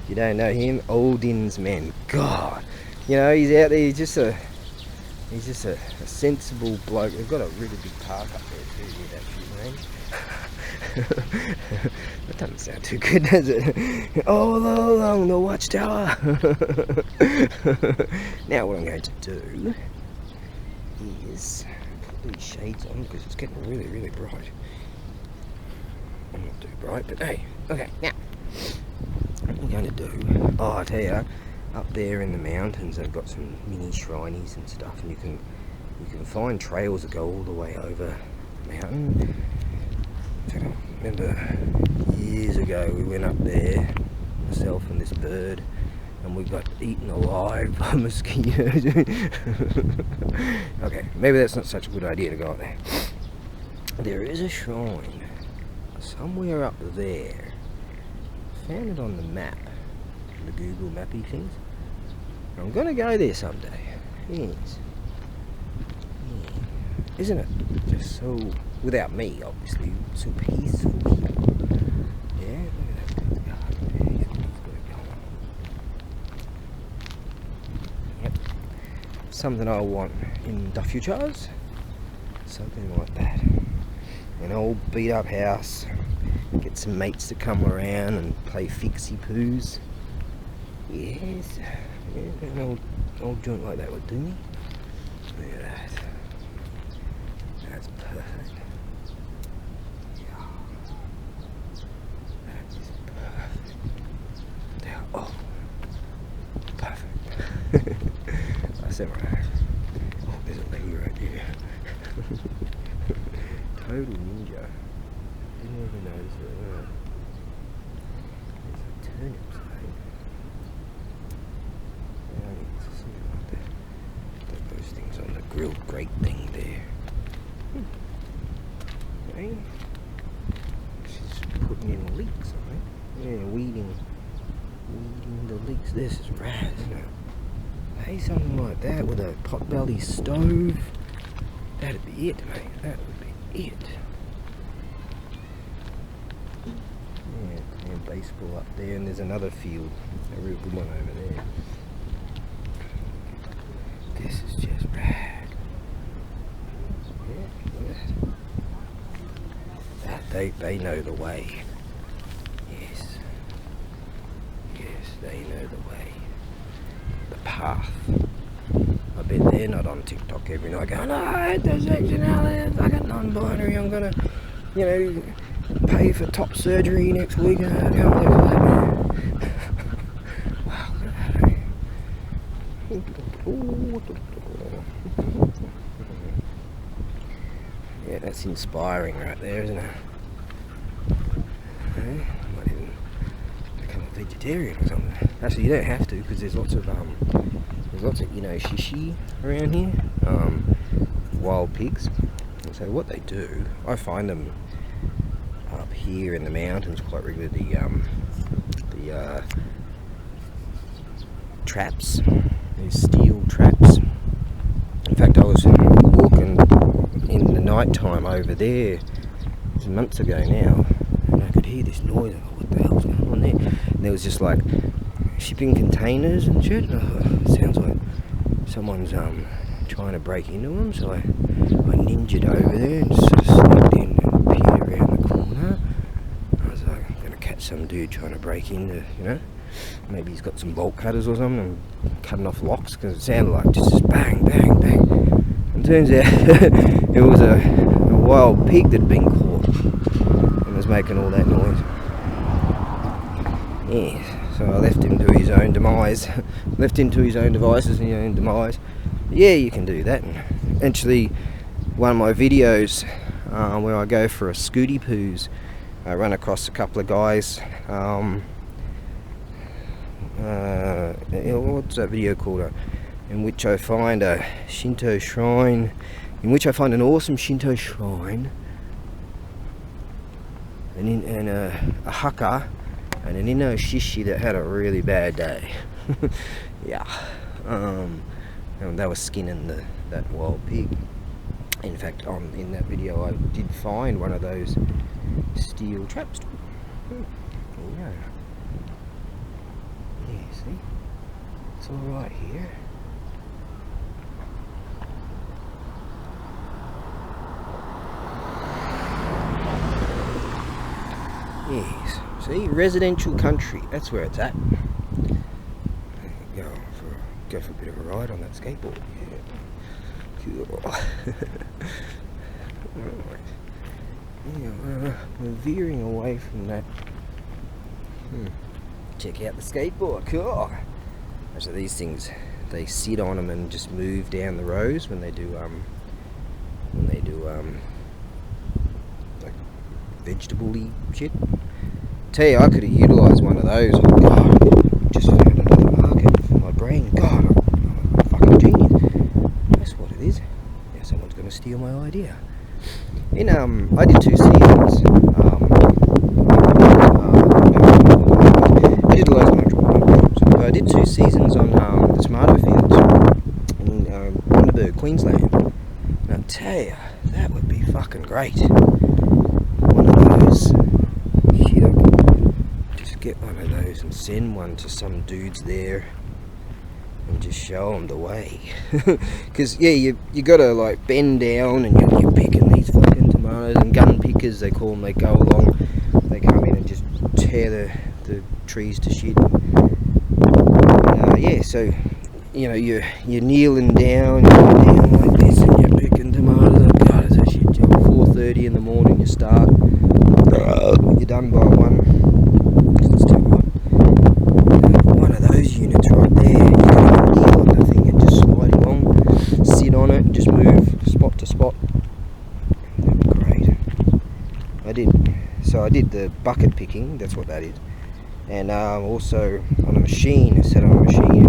Speaker 1: You don't know him? Oldin's men. God, you know, he's out there. He's just a sensible bloke. They've got a really big park up there too. Near that shooting range. That doesn't sound too good, does it? All along the watchtower. Now what I'm going to do is these shades on because it's getting really, really bright. I'm not too bright, but hey, okay, now what we're going to do, oh, I tell you, up there in the mountains they've got some mini shrinies and stuff, and you can find trails that go all the way over the mountain. I remember years ago we went up there, myself and this bird, and we got eaten alive by mosquitoes. Okay, maybe that's not such a good idea to go up there. There is a shrine somewhere up there. I found it on the map, the Google Mappy things. I'm gonna go there someday. Yes. Yeah. Isn't it just so, without me obviously, so peaceful? Yeah, look at that garden there. He's got it going. Yep. Something I want in the future. Something like that. An old beat up house. Get some mates to come around and play fixie poos. Yes. Yeah, an old joint like that would do me. Look at that. That's perfect. Yeah. That is perfect. They are all perfect. I said right. Oh, there's a lady right there. Total ninja. Didn't even notice it. There's some turnips, eh? Yeah, it's something like that. Put those things on the grilled grate thing there. eh? She's putting in leeks, I think. Yeah, weeding the leeks. This is rad, isn't it? Hey, something like that with a potbelly stove. That'd be it, mate. That would be it. Yeah, playing baseball up there, and there's another field, a real good one over there. This is just rad. Yeah, they know the way. Yes. Yes, they know the way. The path. I bet they're not on TikTok every night going, oh, intersectionality, I got non-binary, I'm gonna, you know, pay for top surgery next week. I can't wait for that. Wow, look at that. Yeah, that's inspiring right there, isn't it? I might even become a vegetarian or something. Actually, you don't have to, because there's lots of you know, shishi around here, wild pigs. And so what they do, I find them up here in the mountains quite regularly. The traps, these steel traps. In fact, I was walking in the night time over there months ago now, and I could hear this noise. I thought, what the hell's going on there? And there was just like shipping containers and shit. It sounds like someone's trying to break into them. So I ninja'd over there and sort of sneaked in and peered around the corner. I was like, I'm gonna catch some dude trying to break into, you know, maybe he's got some bolt cutters or something and cutting off locks, because it sounded like just bang, bang, bang. And turns out it was a wild pig that had been caught and was making all that noise. Yeah. So I left him to his own demise. Left him to his own devices and his own demise. Yeah, you can do that. And actually, one of my videos where I go for a scooty poos, I run across a couple of guys. What's that video called? In which I find a Shinto shrine. In which I find an awesome Shinto shrine. And a haka. And an inno shishi that had a really bad day. Yeah. And they were skinning that wild pig. In fact, in that video I did find one of those steel traps. Yeah. Yeah, see? It's alright here. Yes. See, residential country, that's where it's at. Go for a bit of a ride on that skateboard. Yeah. Cool. Alright. Yeah, we're veering away from that. Check out the skateboard. Cool. So these things, they sit on them and just move down the rows when they do like vegetable-y shit. Tell you, I could have utilised one of those. Oh, God, just found another market for my brain. God, I'm a fucking genius. That's what it is. Yeah, someone's going to steal my idea. I did 2 seasons. I did loads of my drawing. So I did 2 seasons on the tomato fields in Bundaberg, Queensland. And I tell you, that would be fucking great. One of those. Get one of those and send one to some dudes there and just show them the way. Because yeah, you gotta like bend down and you're picking these fucking tomatoes, and gun pickers they call them. They go along, they come in and just tear the trees to shit. Yeah, so you know you're kneeling down like this and you're picking tomatoes. God, it's a shit job. 4:30 in the morning you start. You're done by 1. One of those units right there, you can kneel on the thing and just slide along, sit on it, and just move spot to spot. That'd be great. I did the bucket picking, that's what that is. And also on a machine, I sat on a machine,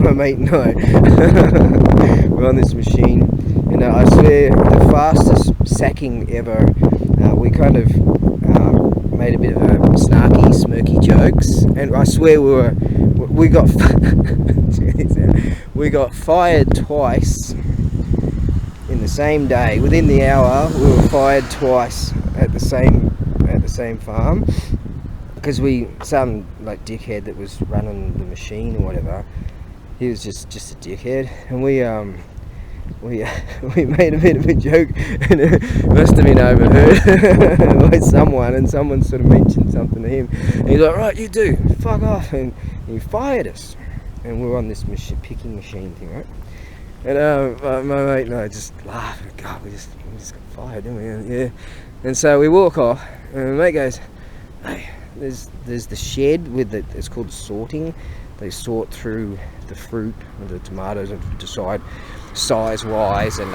Speaker 1: my mate and I, we're on this machine, and I swear the fastest sacking ever we kind of made a bit of a snarky, smirky jokes, and I swear we got we got fired twice in the same day. Within the hour, we were fired twice at the same farm, because some like dickhead that was running the machine or whatever, he was just a dickhead, and we made a bit of a joke, and it must have been overheard by someone, and someone sort of mentioned something to him, and he's like, right, you do, fuck off, and he fired us, and we were on this picking machine thing, right? And my mate and I just laughed. God, we just got fired, didn't we? Yeah. And so we walk off, and my mate goes, "Hey, there's the shed with it's called sorting. They sort through the fruit, the tomatoes, and decide size-wise and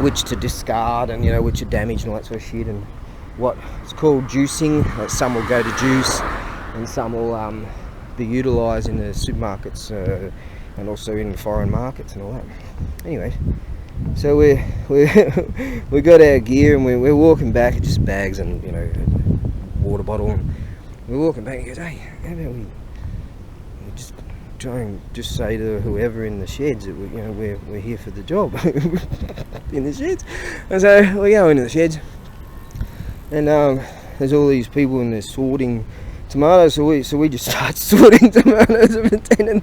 Speaker 1: which to discard, and which are damaged and all that sort of shit. And what it's called juicing. Like some will go to juice, and some will be utilised in the supermarkets." And also in foreign markets and all that. Anyway, so we got our gear, and we're walking back, just bags and water bottle. And we're walking back, and he goes, "Hey, how about we just try and just say to whoever in the sheds that we're here for the job in the sheds." And so we go into the sheds, and there's all these people in there sorting tomatoes, so we just start sorting tomatoes and pretending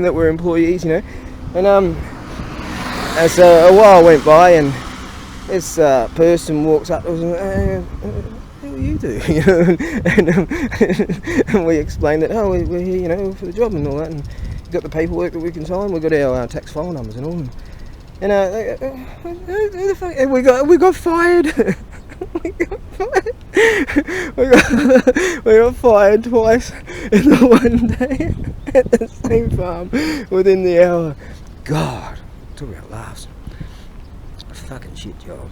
Speaker 1: that we're employees, And so a while went by, and this person walks up to us and what do you do? And we explained that we're here, for the job and all that, and got the paperwork that we can sign. We got our tax file numbers and all. And who the fuck? And we got fired. we got fired twice in the one day at the same farm within the hour. God, talk about laughs. It's a fucking shit job.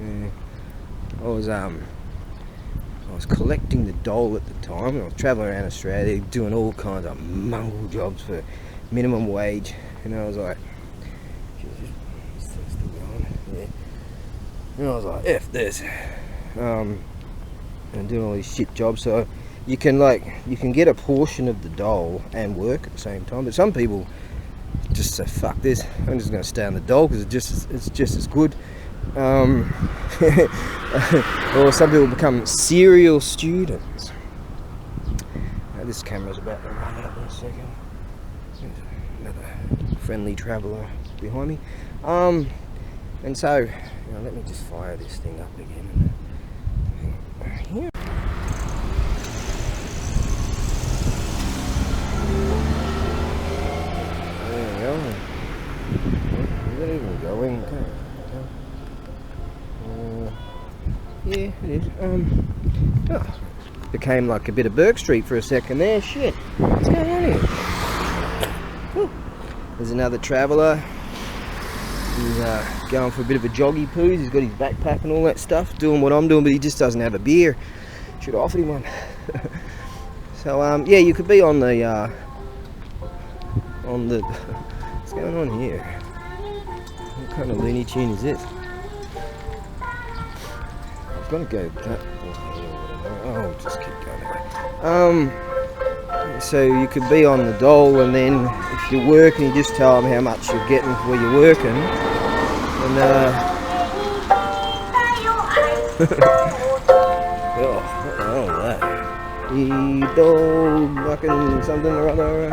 Speaker 1: Yeah. I was collecting the dole at the time, and I was travelling around Australia doing all kinds of mongrel jobs for minimum wage, and I was like, is this still going? Yeah. And I was like, F this. And doing all these shit jobs, so you can get a portion of the dole and work at the same time. But some people just say, fuck this, I'm just going to stay on the dole because it's just as good. Or some people become serial students. Now, this camera's about to run out in a second. Another friendly traveller behind me. And so let me just fire this thing up again. Here. There we go. Is that even going? Yeah, it is. Became like a bit of Burke Street for a second there. Shit. What's going on here? Whew. There's another traveller. He's going for a bit of a joggy poos. He's got his backpack and all that stuff, doing what I'm doing, but he just doesn't have a beer. Should have offered him one. So yeah, you could be on the what's going on here? What kind of Looney Tune is this? I was gonna go that way. Oh, just keep going that way. So you could be on the dole, and then if you're working, you just tell them how much you're getting where you're working, and oh, what the hell is that? Dole, fucking something or other.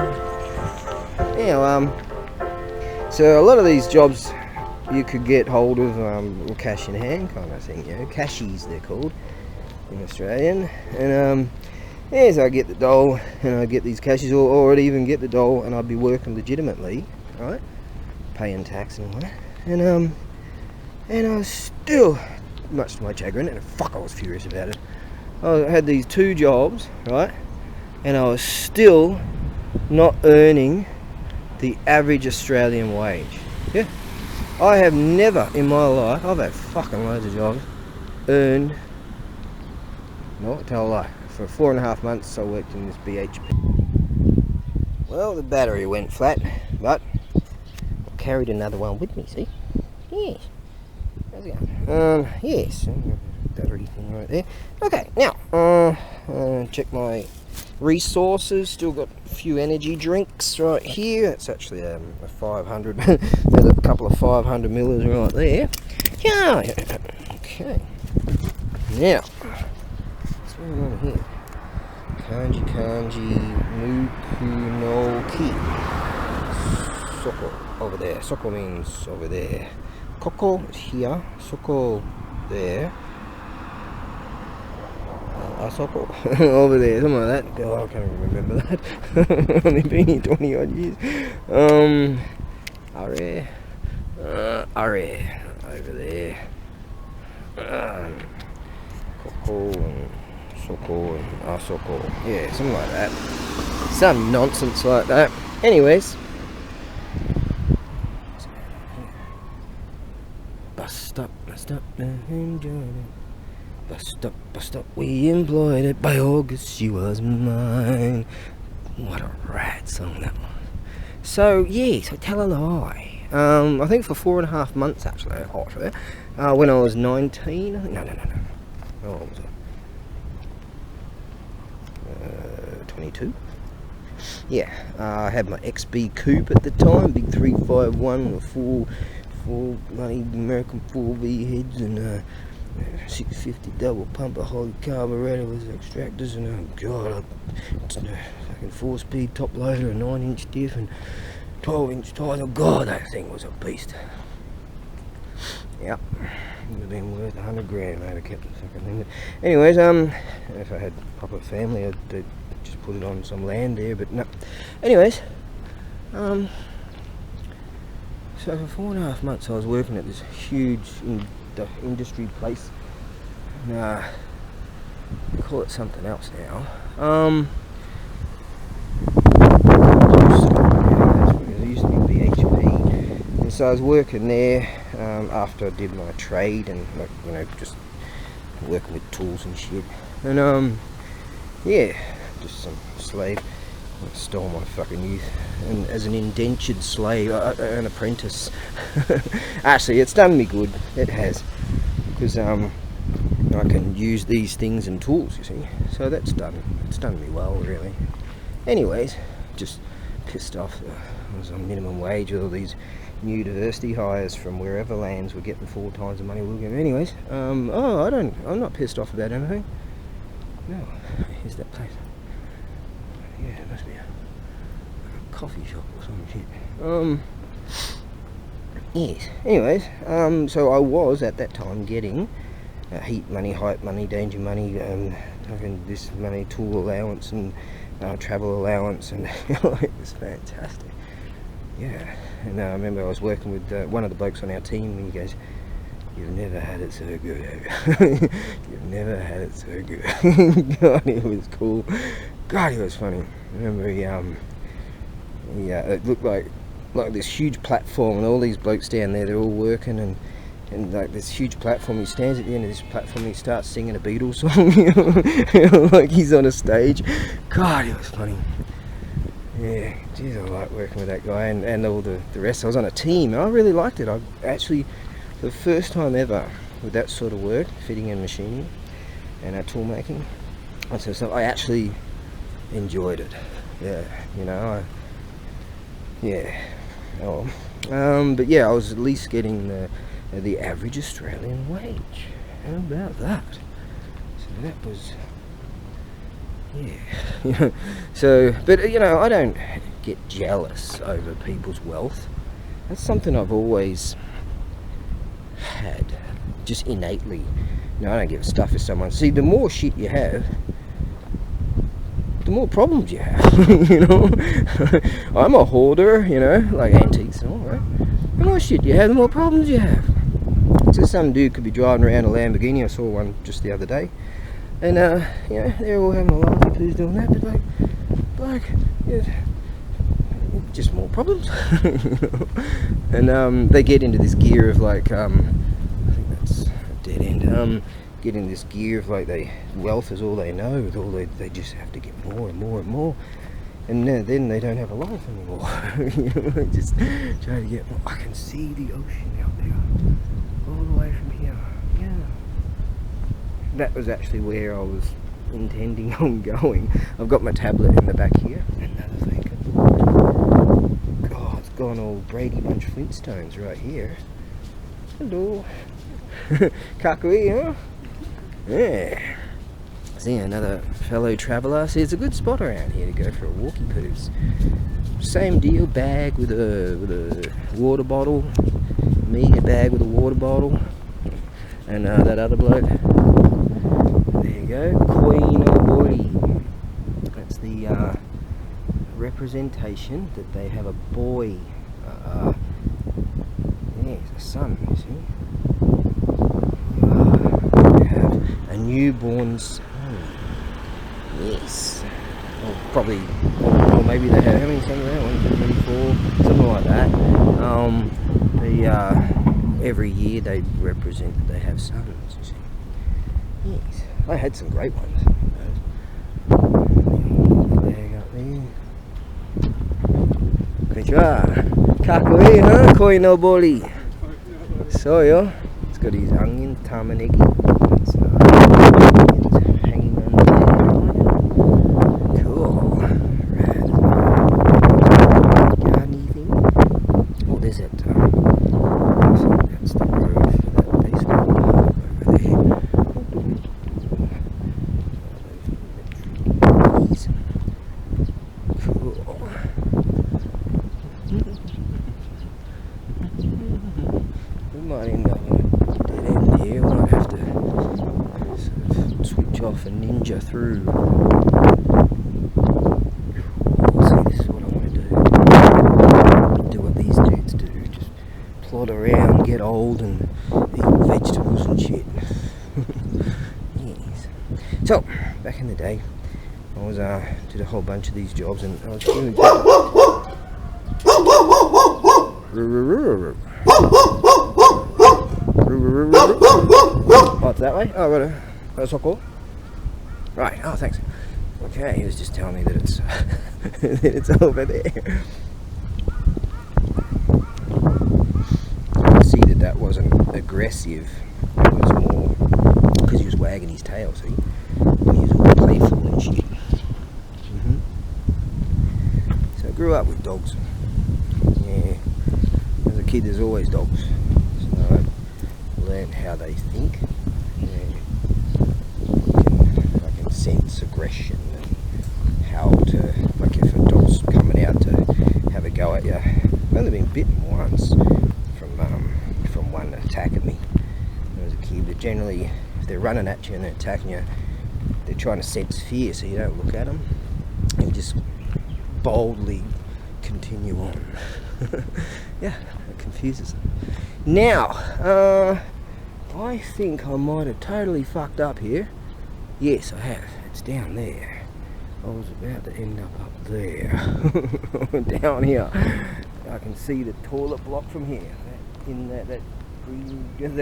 Speaker 1: Yeah, so a lot of these jobs you could get hold of cash in hand kind of thing, cashies they're called in Australian, and yeah, so I get the dole and I get these cashies, or I'd even get the dole and I'd be working legitimately, right, paying tax and all that, and I was still, much to my chagrin, and fuck, I was furious about it. I had these two jobs, right, and I was still not earning the average Australian wage. Yeah, I have never in my life, I've had fucking loads of jobs, earned, no, tell a lie, for 4.5 months I worked in this BHP. Well, the battery went flat, but I carried another one with me, see? Yes. How's it going? Yes, battery thing right there. Okay, now, check my resources. Still got a few energy drinks right here. It's actually a 500, there's a couple of 500 millers right there. Yeah, okay. Now, what's going on here? Kanji Muku no Ki. Soko, over there. Soko means over there. Koko is here. Soko there. Soko over there, something like that. Oh, I can't remember that. Only been here 20 odd years. Are over there. Koko and Soko and Asoko. Yeah, something like that. Some nonsense like that. Anyways. Bust up, and join it. Bust up, we employed it. By August, she was mine. What a rad song that was. So, yes, I tell a lie. I think for 4.5 months, actually, when I was 19. I think, no. Oh, what was it? 22? Yeah, I had my XB coupe at the time, big 351 with four bloody American 4V heads and 650 double pumper holy carburetor with extractors and oh god, fucking 4-speed top loader, a 9-inch diff and 12-inch tires. Oh god, that thing was a beast. Yep, would have been worth 100 grand. I'd have kept the fucking thing. Anyways, if I had proper family, I'd just put it on some land there, but no. Anyways, so for 4.5 months I was working at this huge industry place. Nah, they call it something else now. It used to be BHP. And so I was working there after I did my trade and just working with tools and shit. And yeah, just some slave. Stole my fucking youth, and as an indentured slave, an apprentice. Actually, it's done me good. It has, because I can use these things and tools. You see, so it's done me well, really. Anyways, just pissed off. I was on minimum wage with all these new diversity hires from wherever lands were getting 4 times the money we were getting. Anyways, I'm not pissed off about anything. No, here's that place. Yeah, it must be a coffee shop or some shit. Yes. Anyways, so I was at that time getting heat money, hype money, danger money, this money, tool allowance, and travel allowance, and it was fantastic. Yeah. And I remember I was working with one of the blokes on our team, and he goes, "You've never had it so good, have you?" You've never had it so good. God, it was cool. God, he was funny. I remember it looked like this huge platform, and all these blokes down there, they're all working, and like this huge platform. He stands at the end of this platform, and he starts singing a Beatles song, like he's on a stage. God, it was funny. Yeah, geez, I like working with that guy, and all the rest. I was on a team, and I really liked it. I actually, for the first time ever, with that sort of work, fitting and machining, and tool making, so I actually enjoyed it. Yeah, but yeah, I was at least getting the average Australian wage. How about that? So that was, yeah. So, but I don't get jealous over people's wealth. That's something I've always had, just innately. I don't give a stuff if someone. See, the more shit you have, the more problems you have. I'm a hoarder, like antiques and all, right? The more shit you have, the more problems you have. So some dude could be driving around a Lamborghini. I saw one just the other day, and they're all having a laugh at who's doing that, but just more problems. And they get into this gear of I think that's a dead end. Get in this gear of wealth is all they know. With all they just have to get more and more and more, and then they don't have a life anymore. They just try to get more. I can see the ocean out there, all the way from here. that was actually where I was intending on going. I've got my tablet in the back here. Another thing. God, it's gone all Brady Bunch Flintstones right here. Hello. Kakui, huh? Yeah. See, another fellow traveller. See, it's a good spot around here to go for a walkie poos. Same deal, bag with a water bottle. Me, a bag with a water bottle. And that other bloke. There you go. Queen or boy. That's the representation that they have a boy. There's a son, you see. They have a newborn son. Yes. Or probably, or maybe they have, how many sons are there? 1, 2, 3, 4, something like that. Every year they represent that they have sons, you see. Yes. I had some great ones. Flag up there. Konnichiwa. Kakui, huh? Koi no bori. So, yo. It's got his onion, tamanegi. It's hanging on there. Cool. Right. Got anything? Oh, there's that. That's the road for that baseball over there. Cool. We might end up in a dead end here. We might have to sort of switch off and ninja through. See, this is what I want to do. Do what these dudes do. Just plod around, get old, and eat vegetables and shit. Yes. So, back in the day, I was did a whole bunch of these jobs, and I was doing. Oh, it's that way? Oh, right. That's all cool. Right. Oh, thanks. Okay, he was just telling me that it's that it's over there. I see that wasn't aggressive. It was more because he was wagging his tail. See, he was all playful and shit. So I grew up with dogs. Yeah. As a kid, there's always dogs. So I learned how they think. Yeah. I can sense aggression and how to, like if a dog's coming out to have a go at you. I've only been bitten once from one attacking me when I was a kid, but generally if they're running at you and they're attacking you, they're trying to sense fear, so you don't look at them. You just boldly continue on. Yeah, it confuses them. Now, I think I might have totally fucked up here. Yes, I have. It's down there. I was about to end up there. Down here. I can see the toilet block from here. In that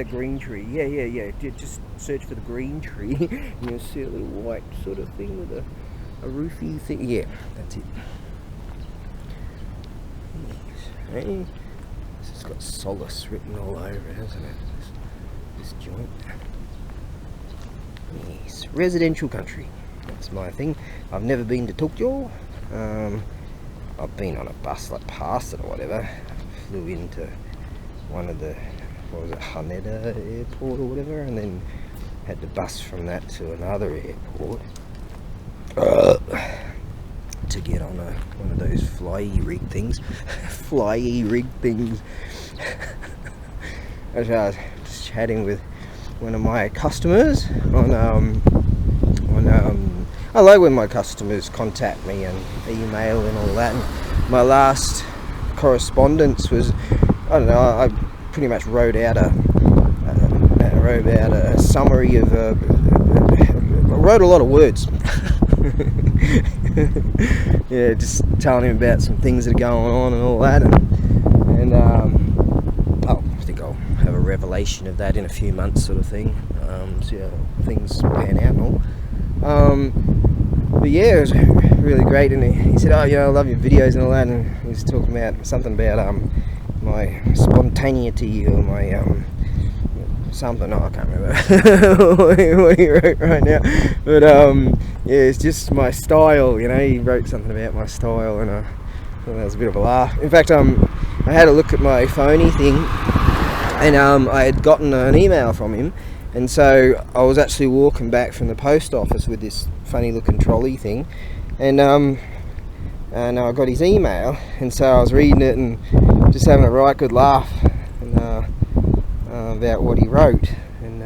Speaker 1: green tree. Yeah. Just search for the green tree and you'll see a little white sort of thing with a roofy thing. Yeah, that's it. Hey, this has got solace written all over it, hasn't it? This joint. Yes, residential country. That's my thing. I've never been to Tokyo. I've been on a bus like past it or whatever. Flew into one of the, what was it, Haneda airport or whatever, and then had the bus from that to another airport to get on one of those fly-y rig things. Fly-y rig things. I was just chatting with one of my customers on I like when my customers contact me and email and all that. And my last correspondence was, I don't know, I pretty much wrote out a summary of I wrote a lot of words. Yeah, just telling him about some things that are going on and all that, and I think I'll have a revelation of that in a few months, sort of thing. See how things pan out and all. But yeah, it was really great, and he said, "Oh, you know, I love your videos and all that," and he was talking about something about my spontaneity or my something. I can't remember what he wrote right now. But yeah, it's just my style. You know, he wrote something about my style, and I thought that was a bit of a laugh. In fact, I had a look at my phony thing, and I had gotten an email from him, and so I was actually walking back from the post office with this funny looking trolley thing, and I got his email, and so I was reading it and just having a right good laugh and, about what he wrote. And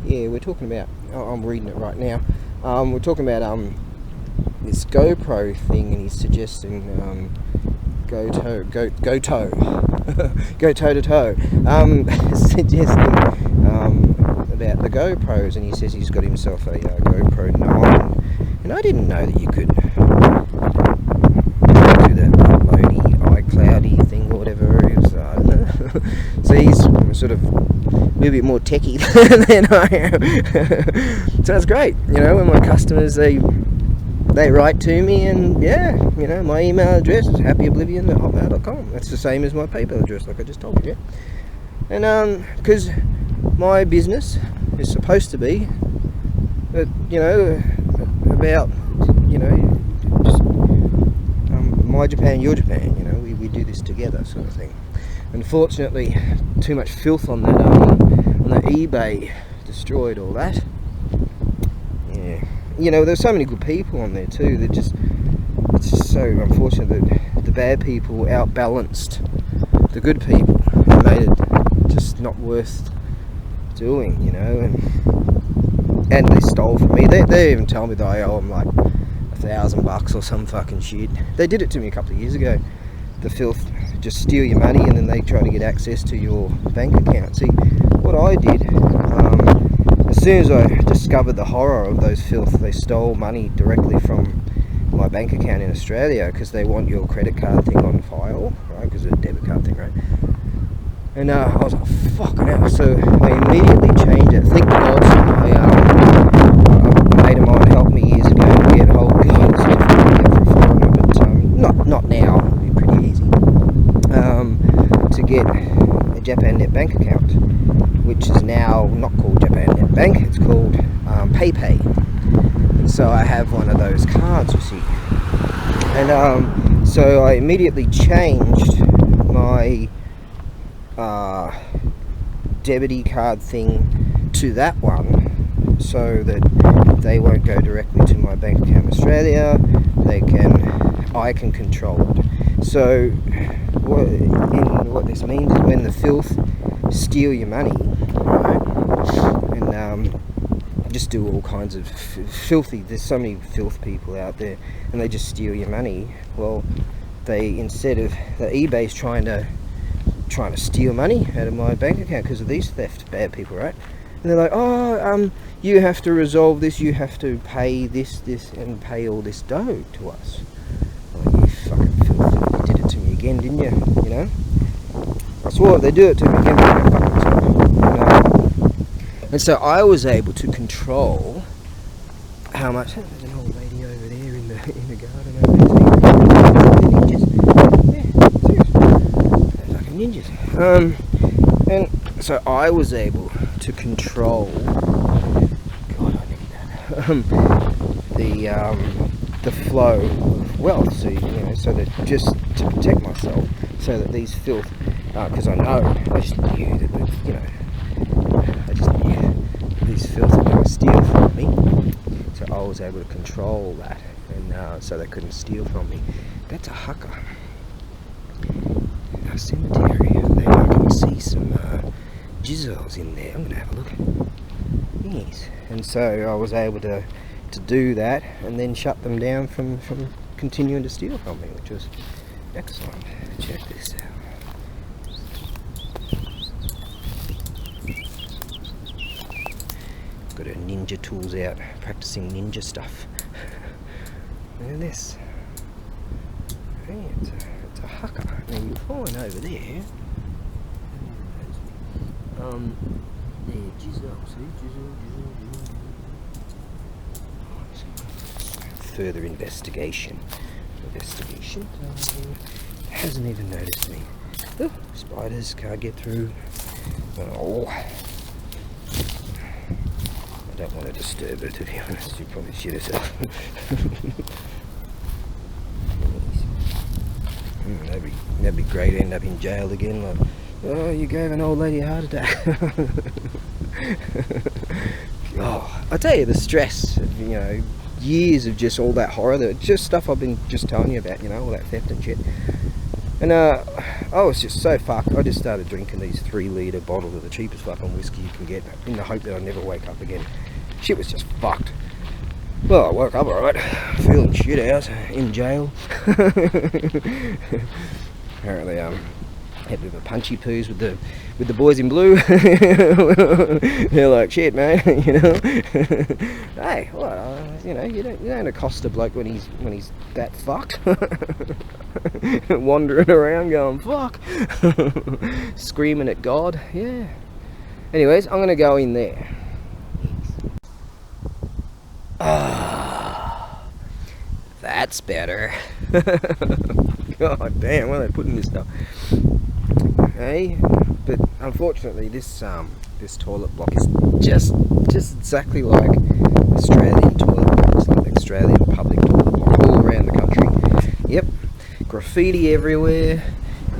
Speaker 1: yeah, we're talking about. I'm reading it right now. We're talking about this GoPro thing, and he's suggesting go toe to toe, suggesting about the GoPros, and he says he's got himself a GoPro 9, and I didn't know that you could do that uploady iCloudy thing or whatever it is. I don't know. So he's sort of a little bit more techie than I am. So that's great, you know, when my customers they write to me, and yeah, you know, my email address is happyoblivion@hotmail.com. That's the same as my PayPal address, like I just told you. And because my business is supposed to be, you know, about, you know, just my Japan, your Japan. You know, we do this together, sort of thing. Unfortunately, too much filth on that eBay destroyed all that. Yeah. You know, there's so many good people on there too. It's just so unfortunate that the bad people outbalanced the good people and made it just not worth doing, you know. And they stole from me. They even tell me that I owe them like $1,000 or some fucking shit. They did it to me a couple of years ago. The filth just steal your money, and then they try to get access to your bank account. See, what I did, as soon as I discovered the horror of those filth, they stole money directly from my bank account in Australia, because they want your credit card thing on file, right? Because it's a debit card thing, right? And I was like, fucking hell. So I immediately changed it. Thank God, a mate of mine helped me years ago to get a whole card for a foreigner, but not now. It'd be pretty easy to get a JapanNet bank account, which is now not called JapanNet Bank. It's called PayPay. And so I have one of those cards, you see. And so I immediately changed my debity card thing to that one, so that they won't go directly to my bank account in Australia. I can control it. So what this means is when the filth steal your money, right, and just do all kinds of filthy. There's so many filth people out there, and they just steal your money. Well, instead of the eBay's trying to steal money out of my bank account because of these bad people, right? And they're like, oh, you have to resolve this, you have to pay this, and pay all this dough to us. Like, you fucking filth, you did it to me again, didn't you? You know? I swore if they do it to me again, they're gonna fuck themselves, you know? And so I was able to control how much. There's an old lady over there in the garden over there. Ninjas. And so I was able to control. God, I need that. The flow of wealth. So, you know, so that just to protect myself, so that these filth, because I just knew that, you know, these filth are going to steal from me. So I was able to control that, and so they couldn't steal from me. That's a haka. A cemetery. There I can see some jizzles in there. I'm going to have a look. Yes. And so I was able to do that, and then shut them down from continuing to steal from me, which was excellent. Check this out. Got her ninja tools out, practicing ninja stuff. Look at this. Hey, it's a haka. Now you'll find over there. There, jizzle. See, jizzle. further investigation. Hasn't even noticed me. Oh, spiders, can't get through. Oh. I don't want to disturb her, to be honest. She'd probably shit herself. That'd be great, end up in jail again. Like, oh, you gave an old lady a heart attack. Oh, I tell you, the stress of, you know, years of just all that horror, just stuff I've been just telling you about, you know, all that theft and shit. And I was just so fucked. I just started drinking these 3-litre bottles of the cheapest fucking whiskey you can get in the hope that I'd never wake up again. Shit was just fucked. Well, I woke up alright, feeling shit out in jail. Apparently, had a bit of a punchy poos with the boys in blue. They're like, shit, man, you know. Hey, well, you know, you don't accost a bloke when he's that fucked. Wandering around going, fuck. Screaming at God, yeah. Anyways, I'm gonna go in there. Ah, that's better. God damn, why are they putting this stuff? Hey, but unfortunately, this toilet block is just exactly like Australian toilet blocks, like the Australian public toilet block all around the country. Yep, graffiti everywhere.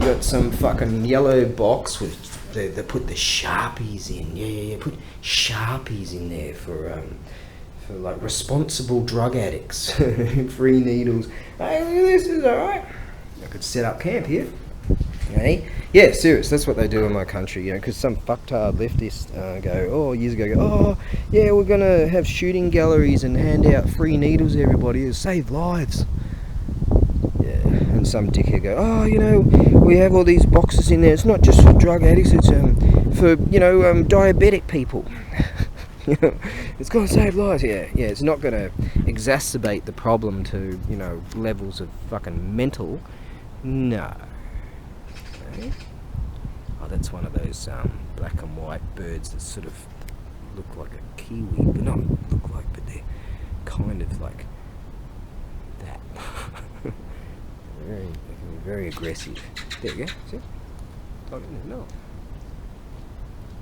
Speaker 1: You got some fucking yellow box with they put the Sharpies in. Yeah. Put Sharpies in there for like responsible drug addicts. Free needles. Hey, look at this. Is alright. I could set up camp here. Hey? Yeah, serious, that's what they do in my country, you know, because some fucktard leftists years ago, oh, yeah, we're going to have shooting galleries and hand out free needles to everybody to save lives. Yeah, and some dickhead go, oh, you know, we have all these boxes in there, it's not just for drug addicts, it's for, you know, diabetic people. You know, it's going to save lives. Yeah, it's not going to exacerbate the problem to, you know, levels of fucking mental. No. Okay. Oh, that's one of those black and white birds that sort of look like a kiwi, but not look like, but they're kind of like that. They can be very aggressive. There you go. See? No.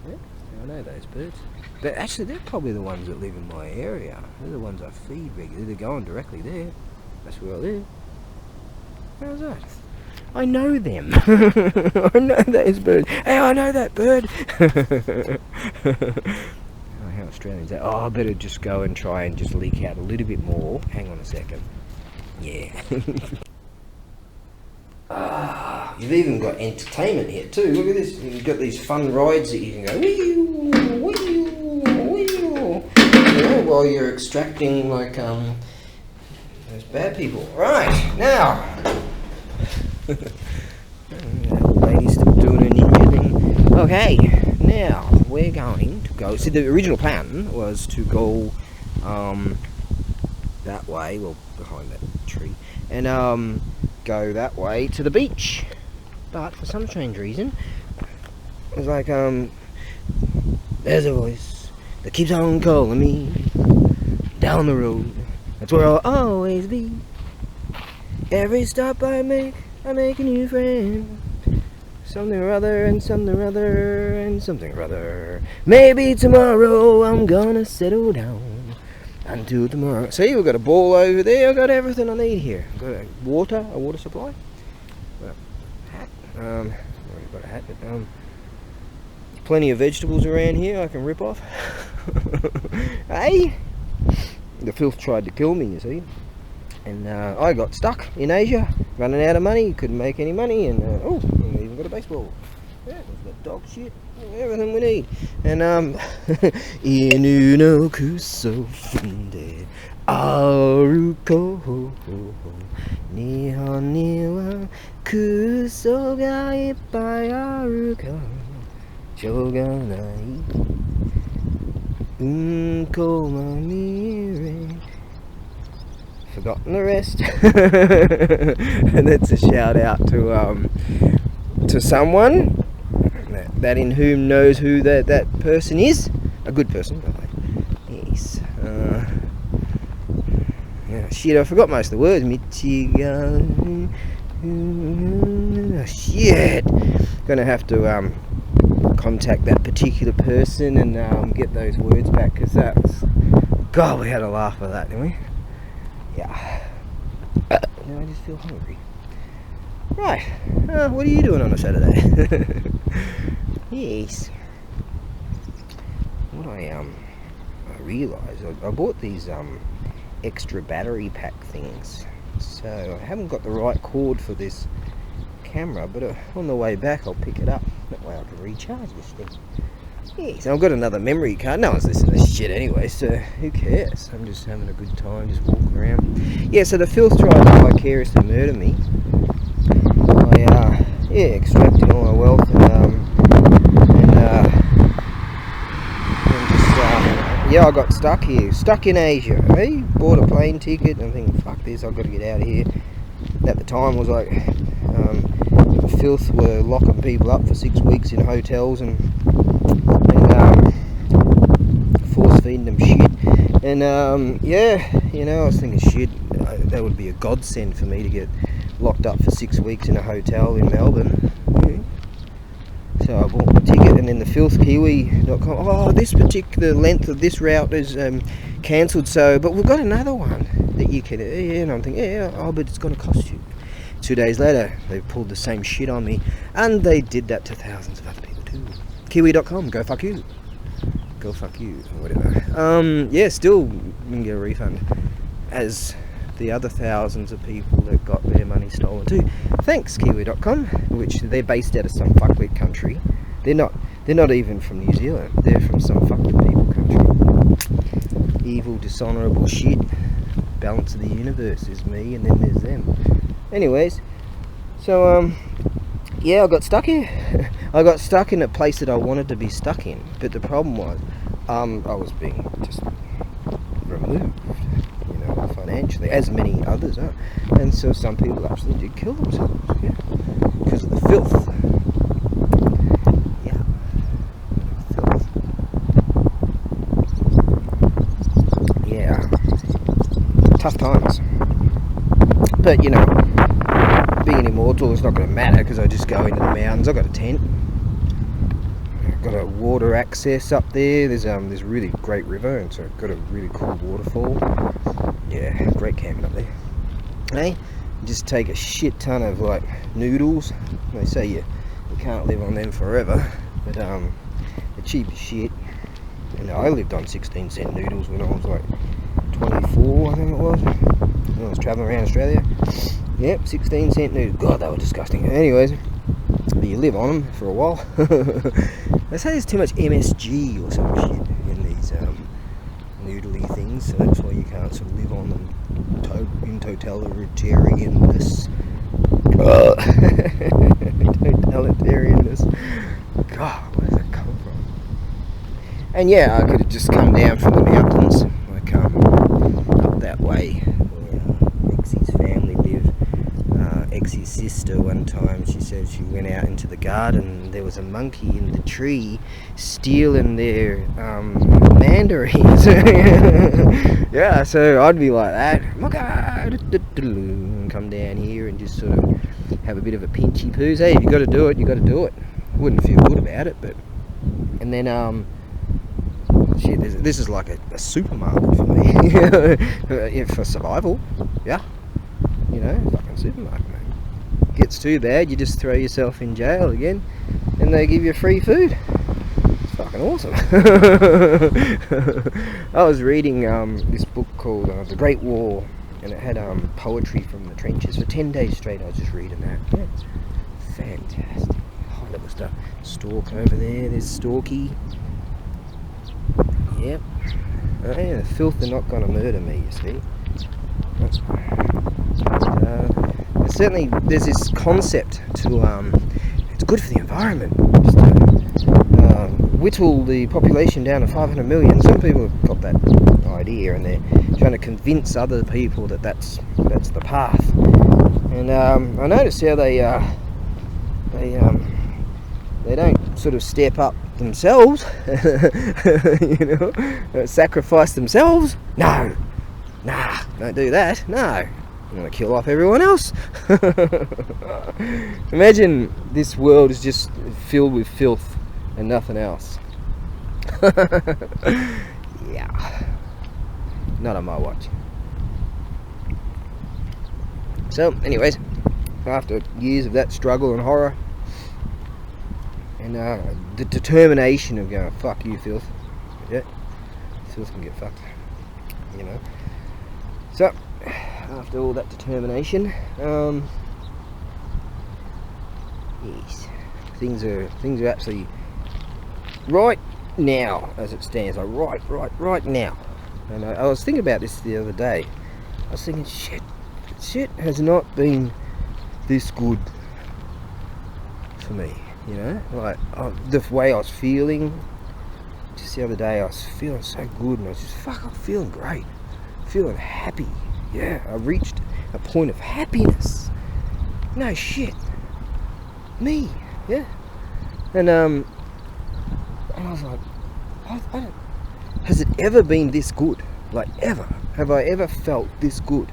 Speaker 1: Yeah, I know those birds. But actually, they're probably the ones that live in my area. They're the ones I feed regularly. They're going directly there. That's where I live. How's that? I know them. I know those birds. Hey, I know that bird. Oh, how Australians are. Oh, I better just go and try and just leak out a little bit more. Hang on a second. Yeah. You've even got entertainment here too. Look at this. You've got these fun rides that you can go wee-oo, wee-oo, wee-oo, you know, while you're extracting like those bad people. Right, now. Lady's still doing her ninja thing. Okay, now we're going to go. See, the original plan was to go that way, well, behind that tree, and go that way to the beach. But for some strange reason, it was like there's a voice that keeps on calling me down the road. That's where I'll always be. Every stop I make a new friend. Something or other, and something or other, and something or other. Maybe tomorrow I'm gonna settle down. Until tomorrow. See, we've got a ball over there. I've got everything I need here. I've got a water supply. Well, hat. Already got a hat, but plenty of vegetables around here I can rip off. Hey, the filth tried to kill me, you see. And I got stuck in Asia, running out of money, couldn't make any money, and we even got a baseball. Yeah, we've got dog shit, everything we need. And Inu no kuso funde aruko Nihon ni wa kuso ga ippai aru kara shoganai unko mamire. Forgotten the rest. And that's a shout out to someone that in whom knows who that person is. A good person, by the way. Yes. Yeah. shit, I forgot most of the words. Michigan. Shit. Gonna have to contact that particular person and get those words back, because that's, God, we had a laugh at that, didn't we? Yeah. Now I just feel hungry. Right. What are you doing on a Saturday? Yes. What I realised, I bought these extra battery pack things, so I haven't got the right cord for this camera, but on the way back I'll pick it up, that way I can recharge this thing. Yes, I've got another memory card. No one's listening to this shit anyway, so who cares? I'm just having a good time, just walking around. Yeah, so the filth tried to vicariously murder me by extracting all my wealth yeah, I got stuck here, stuck in Asia. I bought a plane ticket and I'm thinking, fuck this, I've got to get out of here. At the time, was like, the filth were locking people up for 6 weeks in hotels and force feeding them shit. And yeah, you know, I was thinking, shit, that would be a godsend for me to get locked up for 6 weeks in a hotel in Melbourne. So I bought the ticket, and then the filthkiwi.com, oh, this particular length of this route is cancelled, so, but we've got another one that you can, and I'm thinking, yeah, oh, but it's going to cost you. 2 days later, they pulled the same shit on me, and they did that to thousands of other people too. Kiwi.com, go fuck you. Go fuck you, or whatever. Yeah, still didn't get a refund, as the other thousands of people that got their money stolen too. Thanks, Kiwi.com, which they're based out of some fuckwit country. They're not even from New Zealand. They're from some fuckwit people country. Evil, dishonourable shit. Balance of the universe is me, and then there's them. Anyways, so yeah, I got stuck here. I got stuck in a place that I wanted to be stuck in, but the problem was, I was being just removed, financially, as many others are, and so some people actually did kill themselves, yeah, because of the filth. Yeah, filth. Yeah, tough times. But you know, being an immortal is not going to matter, because I just go into the mountains. I've got a tent. I've got a water access up there. There's this really great river, and so I've got a really cool waterfall. Yeah, great camping up there. Hey, just take a shit ton of like noodles. They say you can't live on them forever, but they're cheap as shit. And I lived on 16-cent noodles when I was like 24, I think it was. When I was travelling around Australia. Yep, 16-cent noodles. God, they were disgusting. Anyways, but you live on them for a while. They say there's too much MSG or some shit in these noodly things, so that's why you can't sort of live on them in totalitarianness. Totalitarianness. God, where does that come from? And yeah, I could have just come down from the mountains, like up that way where Exie's family live. Exie's sister, one time, she said she went out into the garden and there was a monkey in the tree stealing their mandarins. Yeah, so I'd be like that, and come down here and just sort of have a bit of a pinchy poos. Hey, if you got to do it, you got to do it. Wouldn't feel good about it, but and then shit, this is like a supermarket for me. For survival. Yeah, you know, fucking supermarket, mate. Gets too bad, you just throw yourself in jail again, and they give you free food. It's fucking awesome. I was reading this book called The Great War, and it had poetry from the trenches. For 10 days straight I was just reading that. Yeah, it's fantastic. Oh, that was the Stork over there. There's Storky. Yep. Yeah, the filth are not going to murder me, you see. Certainly there's this concept to it's good for the environment, just to whittle the population down to 500 million. Some people have got that idea and they're trying to convince other people that that's the path. And I noticed how they don't sort of step up themselves, you know, sacrifice themselves. No, Nah, don't do that. No, I'm gonna kill off everyone else. Imagine this world is just filled with filth and nothing else. Yeah, not on my watch. So, anyways, after years of that struggle and horror, and the determination of going, fuck you, filth. Yeah, filth can get fucked, you know. So, after all that determination, yes, things are absolutely right now as it stands. Like right now. And I was thinking about this the other day. I was thinking, shit has not been this good for me. You know, like the way I was feeling. Just the other day, I was feeling so good, and I was just I'm feeling great, feeling happy. Yeah, I reached a point of happiness. No shit, me. Yeah, and I was like, I don't, has it ever been this good? Like ever? Have I ever felt this good?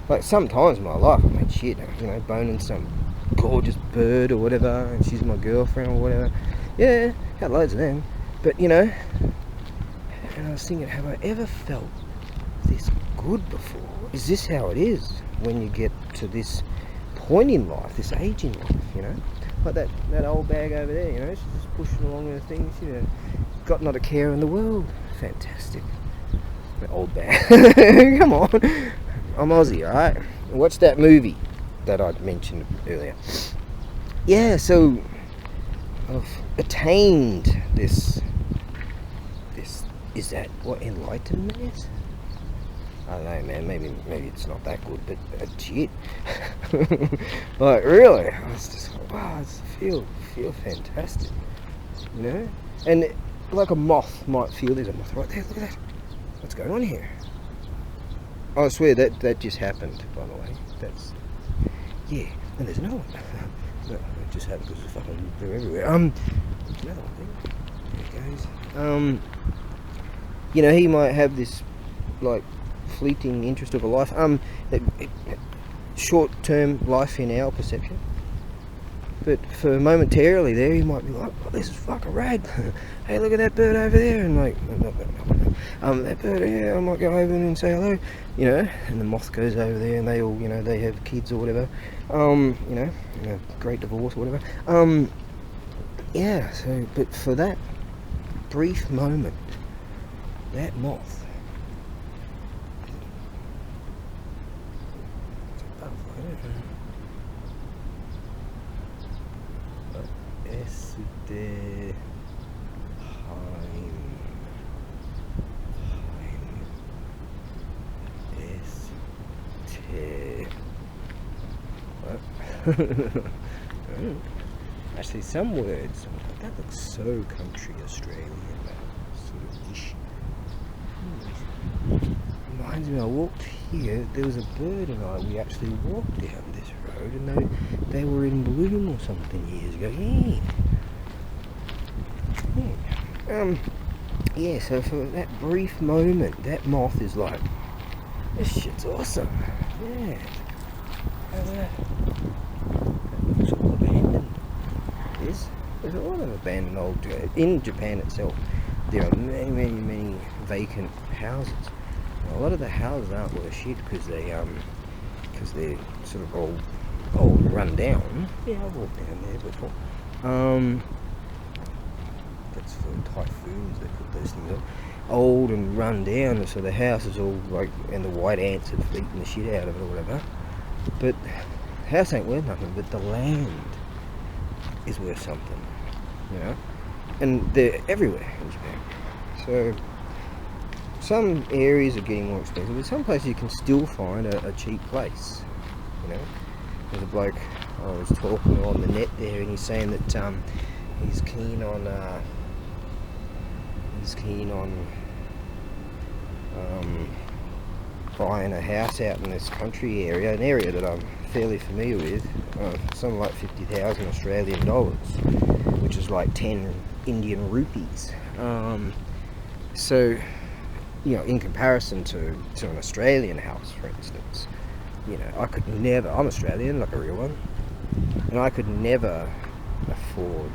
Speaker 1: Like sometimes in my life, I mean, shit, you know, boning some gorgeous bird or whatever, and she's my girlfriend or whatever. Yeah, had loads of them. But you know, and I was thinking, have I ever felt this good before? Is this how it is when you get to this point in life, this age in life? You know, like that old bag over there. You know, she's just pushing along her things. You know, got not a care in the world. Fantastic. That old bag. Come on, I'm Aussie, alright? Watch that movie that I mentioned earlier. Yeah, so I've attained this. Is that what enlightenment is? I don't know, man. Maybe it's not that good, but shit. Like really, I was just like, wow, I feel fantastic, you know. And like a moth might feel. There's a moth right there. Look at that. What's going on here? I swear that just happened. By the way, that's yeah. And there's another one. No, it just happened because it's fucking they're everywhere. Another one there. There it goes. You know, he might have this like fleeting interest of a life, short-term life in our perception, but for momentarily there he might be like, oh, this is fucking rad. Hey, look at that bird over there, and like that bird, yeah, I might go over and say hello, you know. And the moth goes over there, and they all, you know, they have kids or whatever, you know, great divorce or whatever, yeah. So, but for that brief moment, that moth actually some words that looks so country Australian, sort of ish. Reminds me, I walked here, there was a bird and we actually walked down this road, and they were in bloom or something years ago. Yeah, so for that brief moment, that moth is like, this shit's awesome. Yeah. Looks all abandoned. There's a lot of abandoned old. In Japan itself, there are many vacant houses. Now, a lot of the houses aren't worth shit because they're sort of old and run down. Yeah, I've walked down there before. That's for typhoons, they put those things on. Old and run down, so the house is all like, and the white ants have eaten the shit out of it or whatever. But the house ain't worth nothing, but the land is worth something, you know. And they're everywhere in Japan. So some areas are getting more expensive, but some places you can still find a cheap place, you know. There's a bloke I was talking on the net there, and he's saying that he's keen on buying a house out in this country area, an area that I'm fairly familiar with, something like 50,000 Australian dollars, which is like 10 Indian rupees. So you know, in comparison to an Australian house, for instance, you know, I could never, I'm Australian, like a real one, and I could never afford,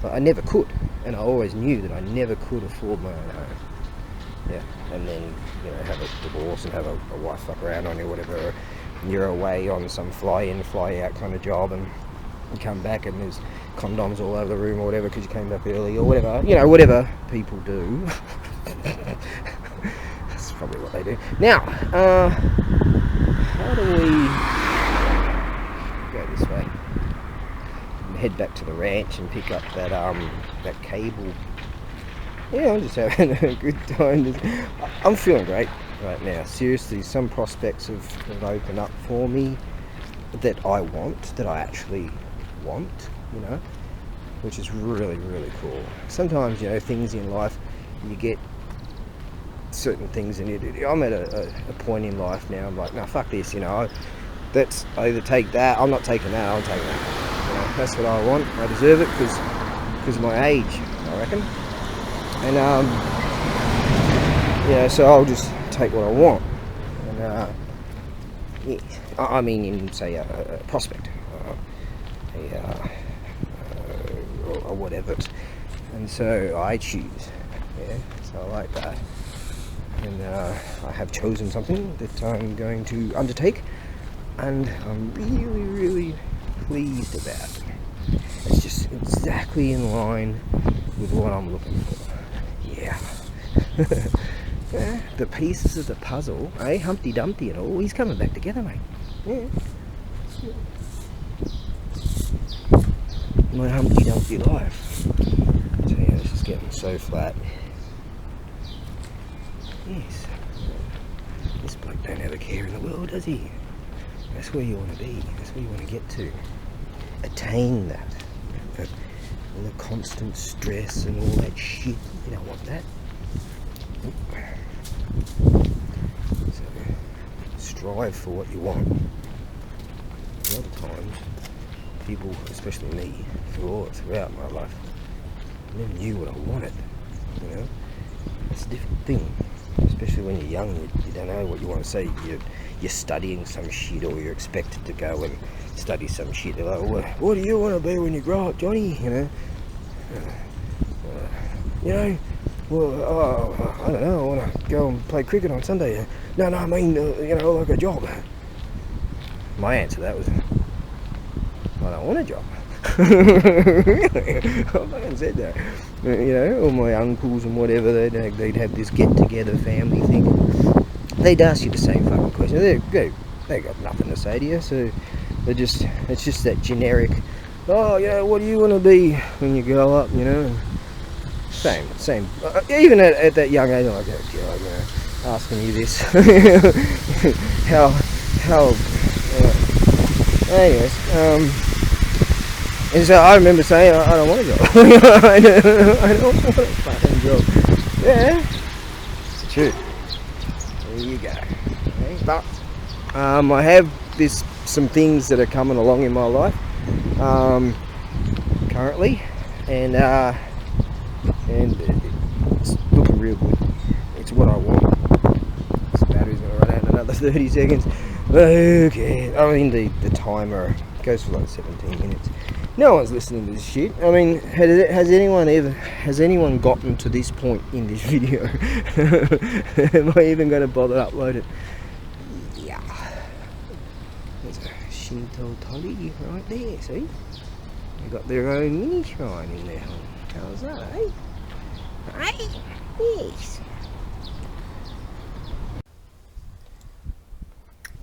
Speaker 1: I never could, and I always knew that I never could afford my own home. Yeah, and then, you know, have a divorce and have a wife fuck around on you, whatever. You're away on some fly-in, fly-out kind of job, and you come back and there's condoms all over the room or whatever because you came back early or whatever. You know, whatever people do. That's probably what they do. Now, how do we go this way? And head back to the ranch and pick up that that cable. Yeah, I'm just having a good time. I'm feeling great right now. Seriously, some prospects have opened up for me that I want, that I actually want, you know, which is really, really cool. Sometimes, you know, things in life, you get certain things and I'm at a point in life now, I'm like, no, fuck this, you know, I either take that, I'm not taking that, I'm taking that. You know, that's what I want, I deserve it because of my age, I reckon. And yeah, so I'll just take what I want. And yeah, I mean, in say a prospect, or whatever. And so I choose. Yeah, so I like that. And I have chosen something that I'm going to undertake, and I'm really, really pleased about it. It's just exactly in line with what I'm looking for. Yeah. Yeah, the pieces of the puzzle, Humpty Dumpty and all, he's coming back together, mate. Yeah. My Humpty Dumpty life. So yeah, this is getting so flat. Yes. This bloke don't have a care in the world, does he? That's where you want to be. That's where you want to get to. Attain that. All the constant stress and all that shit. You don't want that. So, strive for what you want. A lot of times, people, especially me, throughout my life, never knew what I wanted. You know, it's a different thing. Especially when you're young, you don't know what you want to say. You're studying some shit, or you're expected to go and study some shit. They're like, well, what do you want to be when you grow up, Johnny? You know, well, I don't know, I want to go and play cricket on Sunday. No, I mean, you know, like a job. My answer to that was, I don't want a job. Really? I fucking said that. You know, all my uncles and whatever, they'd have this get-together family thing. They'd ask you the same fucking question. They got nothing to say to you, so it's just that generic, oh, you know, what do you want to be when you grow up, you know? Same. Even at that young age, I'm like, oh, God, you know, asking you this. Anyways, and so I remember saying, I don't want a job. I don't want a fucking job. Yeah, it's the truth. There you go. Okay. But I have some things that are coming along in my life currently, and it's looking real good. It's what I want. This battery's going to run out in another 30 seconds. Okay. I mean, the timer goes for like 17 minutes. No one's listening to this shit. I mean, has anyone gotten to this point in this video? Am I even going to bother upload it? Yeah. There's a Shinto Tori right there, see? They've got their own mini shrine in their home. How's that, eh? Right? Yes.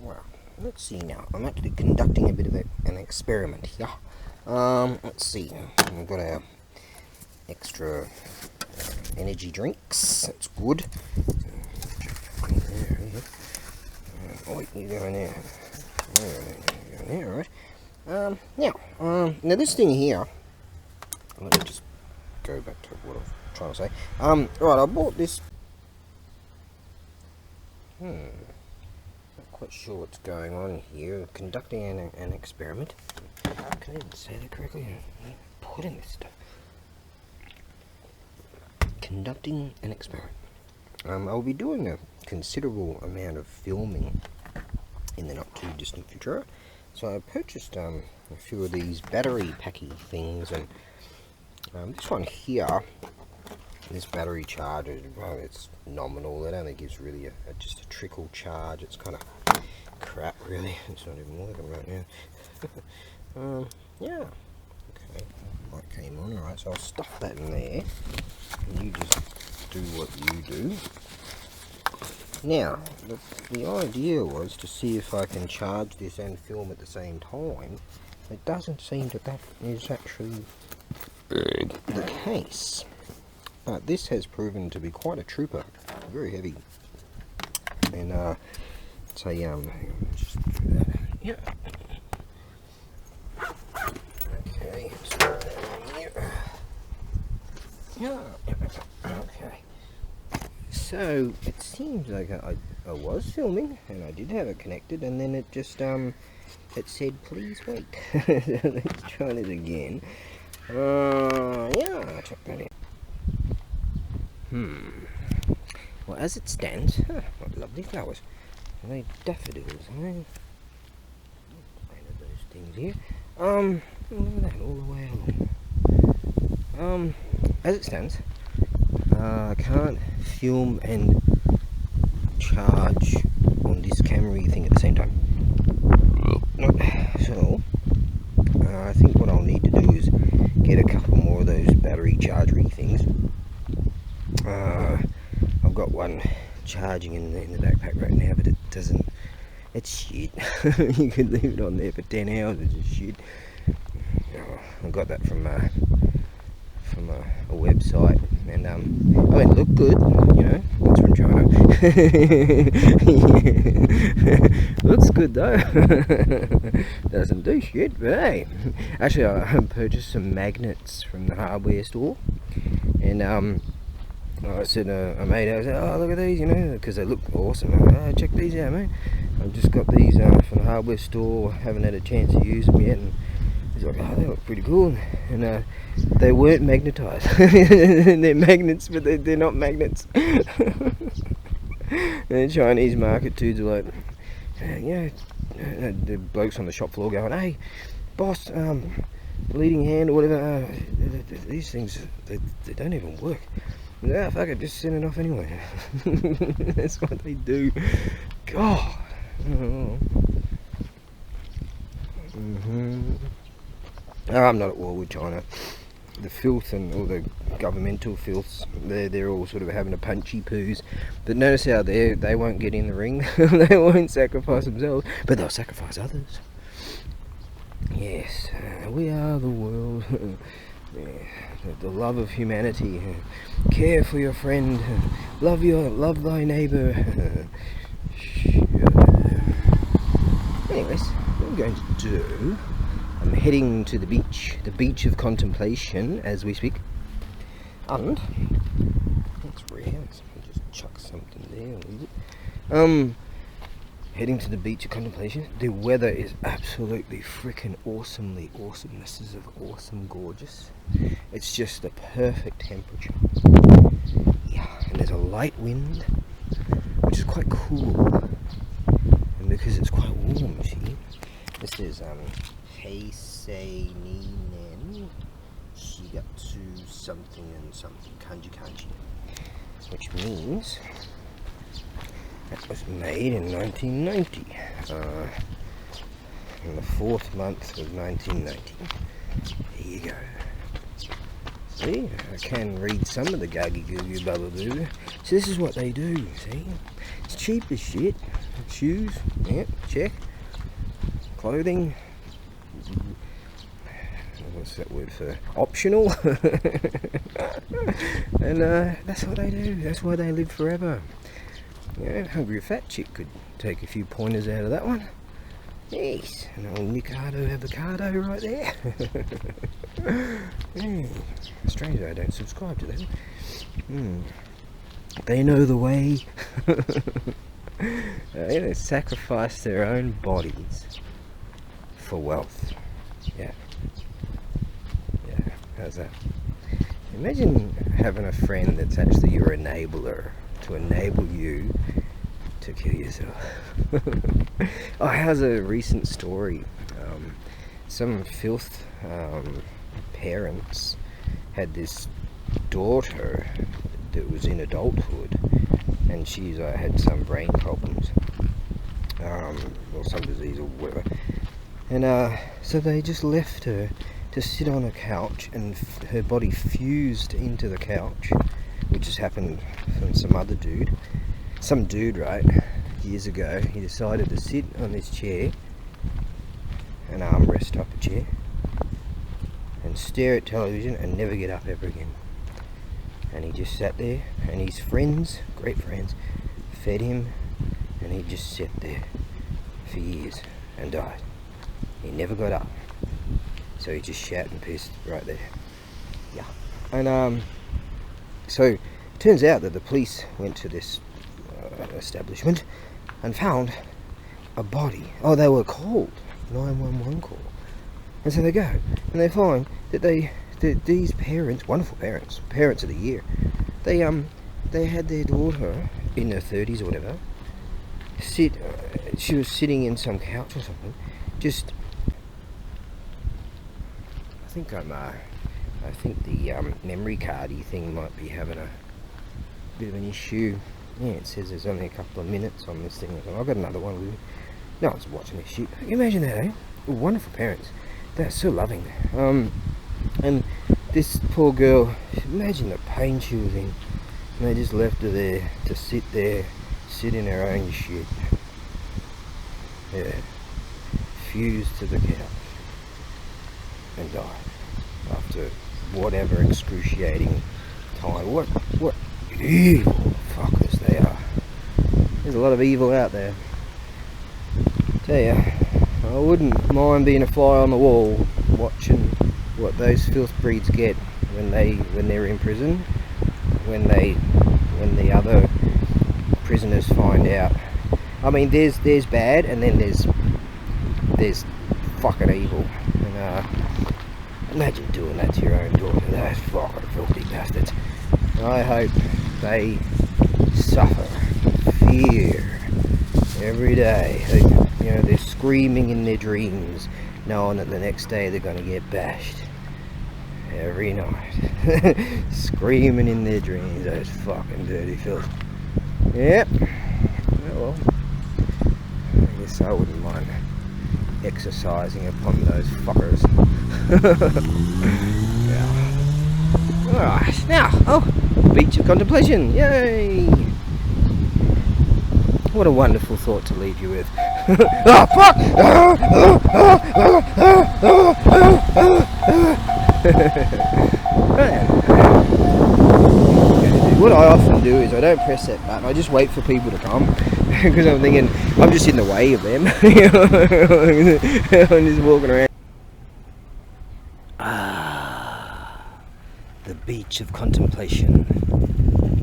Speaker 1: Well, let's see now. I'm actually conducting a bit of an experiment here. Let's see. We've got our extra energy drinks. That's good. Oh, wait, you go in there. You go in there, alright. Now this thing here. Let me just go back to what I was trying to say. Right, I bought this. Not quite sure what's going on here. Conducting an experiment. Can I even say that correctly? Putting this stuff. Conducting an experiment. I'll be doing a considerable amount of filming in the not too distant future. So I purchased a few of these battery packy things, and this one here, this battery charger, well, it's nominal. It only gives really just a trickle charge. It's kind of crap, really. It's not even working right now. Yeah. Okay, light came on. Alright, so I'll stuff that in there, and you just do what you do. Now, the idea was to see if I can charge this and film at the same time. It doesn't seem that is actually the case. But this has proven to be quite a trooper. Very heavy. And it's a just do that. Yeah. Okay, let's put that in here. Yeah. Okay. So it seems like I was filming, and I did have it connected, and then it just it said please wait. Let's try it again. Yeah, check that in. Well, as it stands, what lovely flowers. Are they daffodils? Are they? Of those things here. Look at that all the way along. As it stands, I can't film and charge on this camera thing at the same time. So, I think what I'll need to do is get a couple more of those battery chargery things. I've got one charging in the backpack right now, but it doesn't. It's shit. You could leave it on there for 10 hours. It's just shit. I got that from a website, and I mean, it looked good, you know. It's from China. Looks good though. Doesn't do shit, but hey. Actually, I purchased some magnets from the hardware store, and I said, I made out, I said, oh, look at these, you know, because they look awesome. I went, oh, check these out, mate. I've just got these from the hardware store. Haven't had a chance to use them yet, and he's like, oh, they look pretty cool. And they weren't magnetized. They're magnets, but they're not magnets. And the Chinese market dudes are like, you know, the blokes on the shop floor going, hey, boss, leading hand or whatever, these things, they don't even work. Yeah, fuck it, just send it off anyway. That's what they do. God. Oh. I'm not at war with China. The filth and all the governmental filths, they're all sort of having a punchy poos. But notice how they won't get in the ring. They won't sacrifice themselves, but they'll sacrifice others. Yes, we are the world. Yeah, the love of humanity. Care for your friend. Love thy neighbour. Anyways, what I'm going to do, I'm heading to the beach of contemplation as we speak. And that's rare. I'll just chuck something there. Leave it. Heading to the beach of contemplation. The weather is absolutely freaking awesomely awesome. This is awesome, gorgeous. It's just the perfect temperature. Yeah, and there's a light wind, which is quite cool. And because it's quite warm, you see. This is Heisei Ninen Shigatsu something and something kanji, which means that was made in 1990. And the 4th month was 1990. There you go. See, I can read some of the Gagi Goo Goo Bubba Boo. So this is what they do, see? It's cheap as shit. Shoes, yeah, check. Clothing. What's that word for? Optional. And that's what they do. That's why they live forever. Yeah, hungry fat chick could take a few pointers out of that one. Yes, an old Mikado avocado right there. Strange I don't subscribe to them. They know the way. They sacrifice their own bodies for wealth. Yeah. How's that? Imagine having a friend that's actually your enabler to enable you to kill yourself. Oh, how's a recent story? Some filth parents had this daughter that was in adulthood, and she's had some brain problems, or some disease or whatever, and so they just left her to sit on a couch, and her body fused into the couch, which has happened from some dude, right, years ago. He decided to sit on this chair, an armrest type of chair, and stare at television and never get up ever again. And he just sat there, and his friends, great friends, fed him, and he just sat there for years and died. He never got up, so he just shat and pissed right there. Yeah. And so it turns out that the police went to this establishment and found a body. Oh, they were called 911 call, and so they go and they find that these parents, wonderful parents of the year, they had their daughter in her 30s or whatever she was sitting in some couch or something, just I think the memory cardy thing might be having a bit of an issue. Yeah, it says there's only a couple of minutes on this thing. I've got another one with me. No one's watching this shit. Can you imagine that, eh? Wonderful parents. They're so loving. And this poor girl, imagine the pain she was in. And they just left her there to sit in her own shit. Yeah. Fused to the couch. And died. After whatever excruciating time. What evil fuckers they are. There's a lot of evil out there. Tell ya, I wouldn't mind being a fly on the wall, watching what those filth breeds get when they're in prison, when the other prisoners find out. I mean, there's bad, and then there's fucking evil. And imagine doing that to your own daughter. Those fucking filthy bastards. I hope they suffer fear every day. They're screaming in their dreams, knowing that the next day they're going to get bashed. Every night. Screaming in their dreams, those fucking dirty filth. Yep. Oh well. I guess I wouldn't mind exercising upon those fuckers. Yeah. Alright, now, beach of contemplation. Yay! What a wonderful thought to leave you with. Oh, fuck! What I often do is I don't press that button, I just wait for people to come. Because I'm thinking, I'm just in the way of them. I'm just walking around. The beach of contemplation.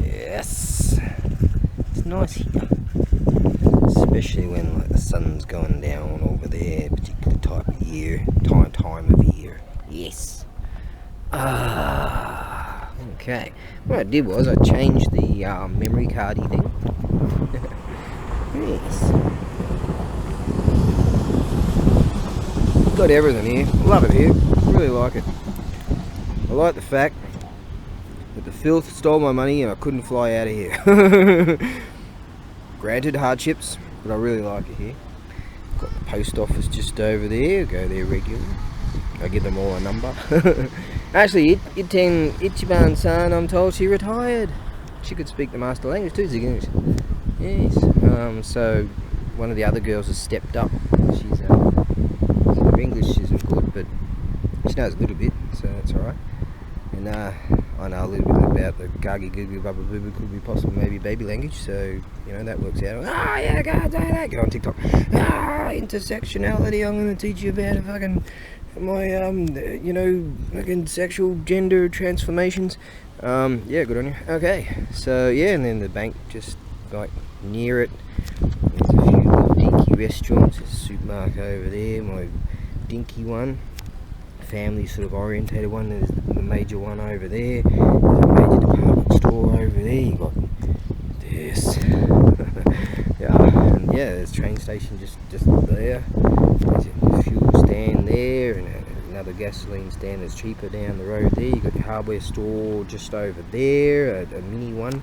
Speaker 1: Yes. It's nice here. Especially when the sun's going down over there, particular time of year. Yes. Okay. What I did was I changed the memory cardy thing. Yes. Got everything here. Love it here. Really like it. I like the fact that the filth stole my money and I couldn't fly out of here. Granted hardships, but I really like it here. Got the post office just over there. Go there regularly. I give them all a number. Actually, Ichiban-san, I'm told she retired. She could speak the master language too, English. Yes. So one of the other girls has stepped up. Her English isn't good, but she knows a little bit, so that's alright. And I know a little bit about the Gagi Gugu Bubba Boo could be possible, maybe baby language, so that works out. Yeah, go do that. Get on TikTok. Intersectionality. I'm going to teach you about my fucking sexual gender transformations. Yeah, good on you. Okay, so yeah, and then the bank just like near it. There's a few little dinky restaurants. There's a supermarket over there, my dinky one. Family sort of orientated one. There's the major one over there. There's a major department store over there. You got Yes. And there's a train station just there. There's a fuel stand there, and another gasoline stand that's cheaper down the road there. You've got your hardware store just over there, a mini one,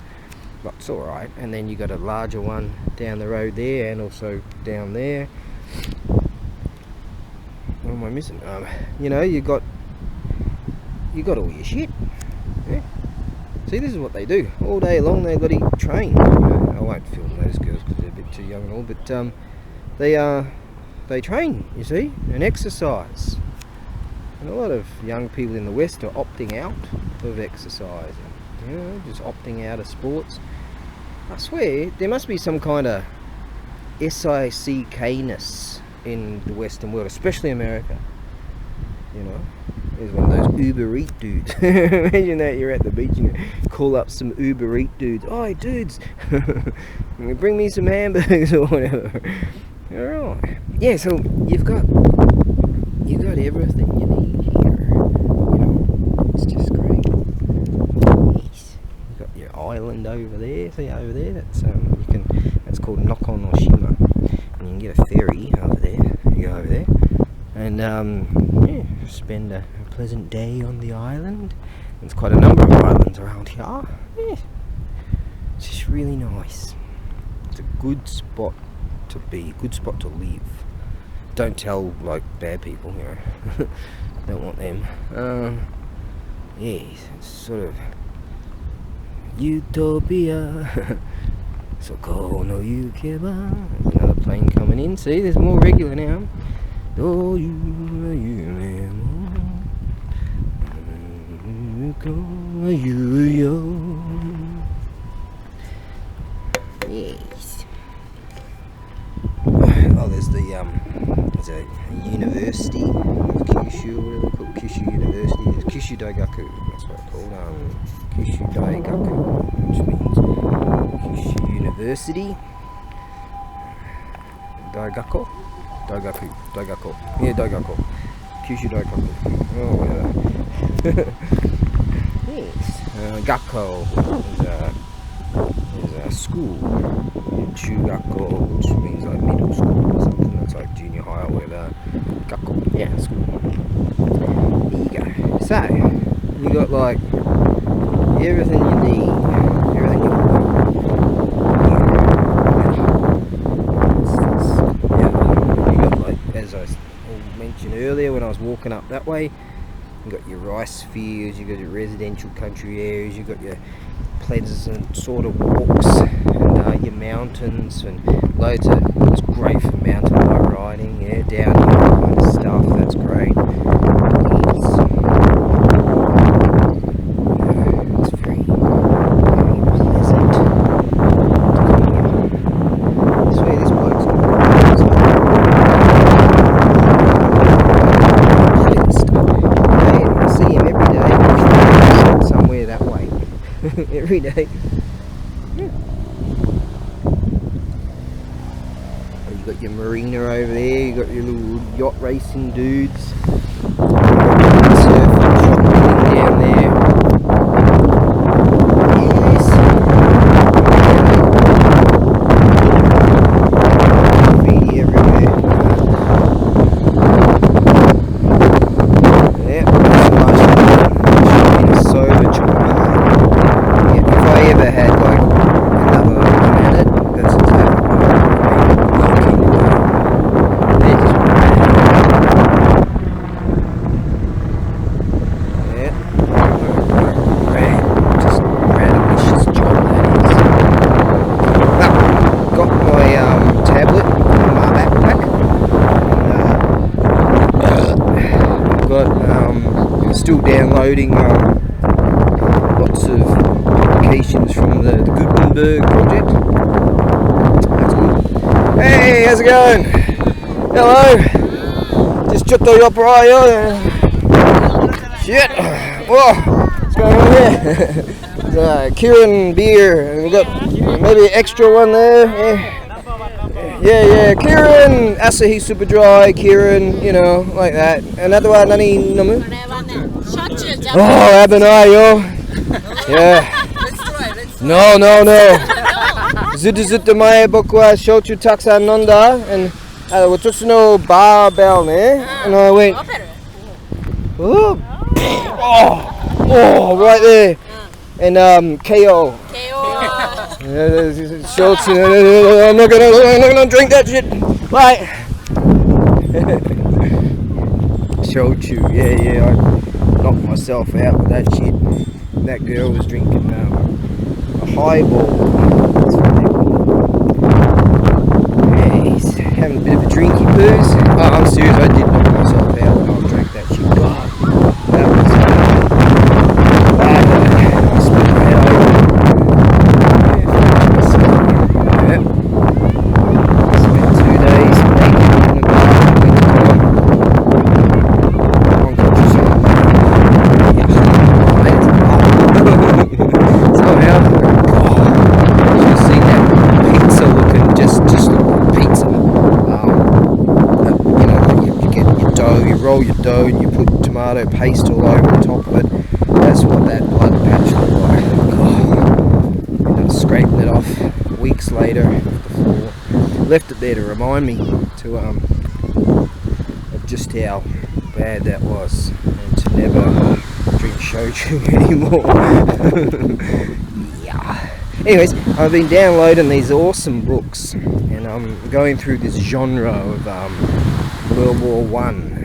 Speaker 1: but it's alright. And then you've got a larger one down the road there, and also down there. What am I missing? You got all your shit. Yeah. See, this is what they do all day long. They bloody train. I won't film those girls because they're a bit too young and all, but they train. You see, and exercise. And a lot of young people in the West are opting out of exercising. Just opting out of sports. I swear there must be some kind of sickness in the Western world, especially America. There's one of those Uber Eat dudes. Imagine that you're at the beach and you call up some Uber Eat dudes. Oh, dudes, bring me some hamburgers or whatever. Alright. Yeah, so you've got everything you need here. It's just great. Yes. You've got your island over there. See over there? That's called Nokonoshima. And you can get a ferry over there. You go over there. And spend a pleasant day on the island. There's quite a number of islands around here. Yeah. It's just really nice. It's a good spot to be, good spot to live. Don't tell like bad people, don't want them. It's sort of utopia. Soko no yukeba. There's another plane coming in. See, there's more regular now. Oh, yes. Oh, there's a university, Kyushu, whatever it's called, Kyushu University. It's Kyushu Daigaku, that's what it's called. Kyushu Daigaku, which means Kyushu University. Daigaku. Yeah, Daigaku. Kyushu Daigaku. Oh, whatever. Yes. Gakko is a school. Chugakko, which means like middle school or something. That's like junior high or whatever. Gakko. Yeah, school. There you go. So, you got like everything you need. Everything you want. As I mentioned earlier when I was walking up that way, you got your rice fields, you got your residential country areas, you got your pleasant sort of walks, and your mountains, and loads of, it's great for mountain bike riding, downhill kind of stuff, that's great. It's very, very pleasant to come here. I swear this bloke's every day. Yeah. Oh, you got your marina over there, you got your little yacht racing dudes, surfing shopping down there. Yes. Graffiti everywhere. Yeah, it's so much fun. If I ever had like another one at it, that's exactly what I would be looking to do. They're just just random job that is. Got my tablet in my backpack. Got still downloading lots of applications from the Gutenberg project. That's good. Hey, how's it going? Hello. Just chutto yoprayo. Shit. Whoa. What's going on here? Kieran beer. We've got maybe an extra one there. Yeah. Kieran. Asahi Super Dry. Kieran. Like that. Another one. Nani nomu? Oh, Abanayo. Yeah. No. Zudu mae bokwa shochu takusan nonda and watashi no barbell ne. And I went, oh, right there. And KO. Shochu, I'm not gonna drink that shit. Right. Shochu, yeah, I knocked myself out with that shit. That girl was drinking a highball. Yeah, he's having a bit of a drinky poos. Oh, I'm serious, I did knock myself out when I drank that shit. God, that was bad. I split my head over. Yeah. Spent 2 days naked in the bar. Roll your dough and you put tomato paste all over the top of it. That's what that blood patch looked like. Ended up scraping it off weeks later off the floor. Left it there to remind me to of just how bad that was and to never drink shochu anymore. Yeah. Anyways, I've been downloading these awesome books and I'm going through this genre of World War One.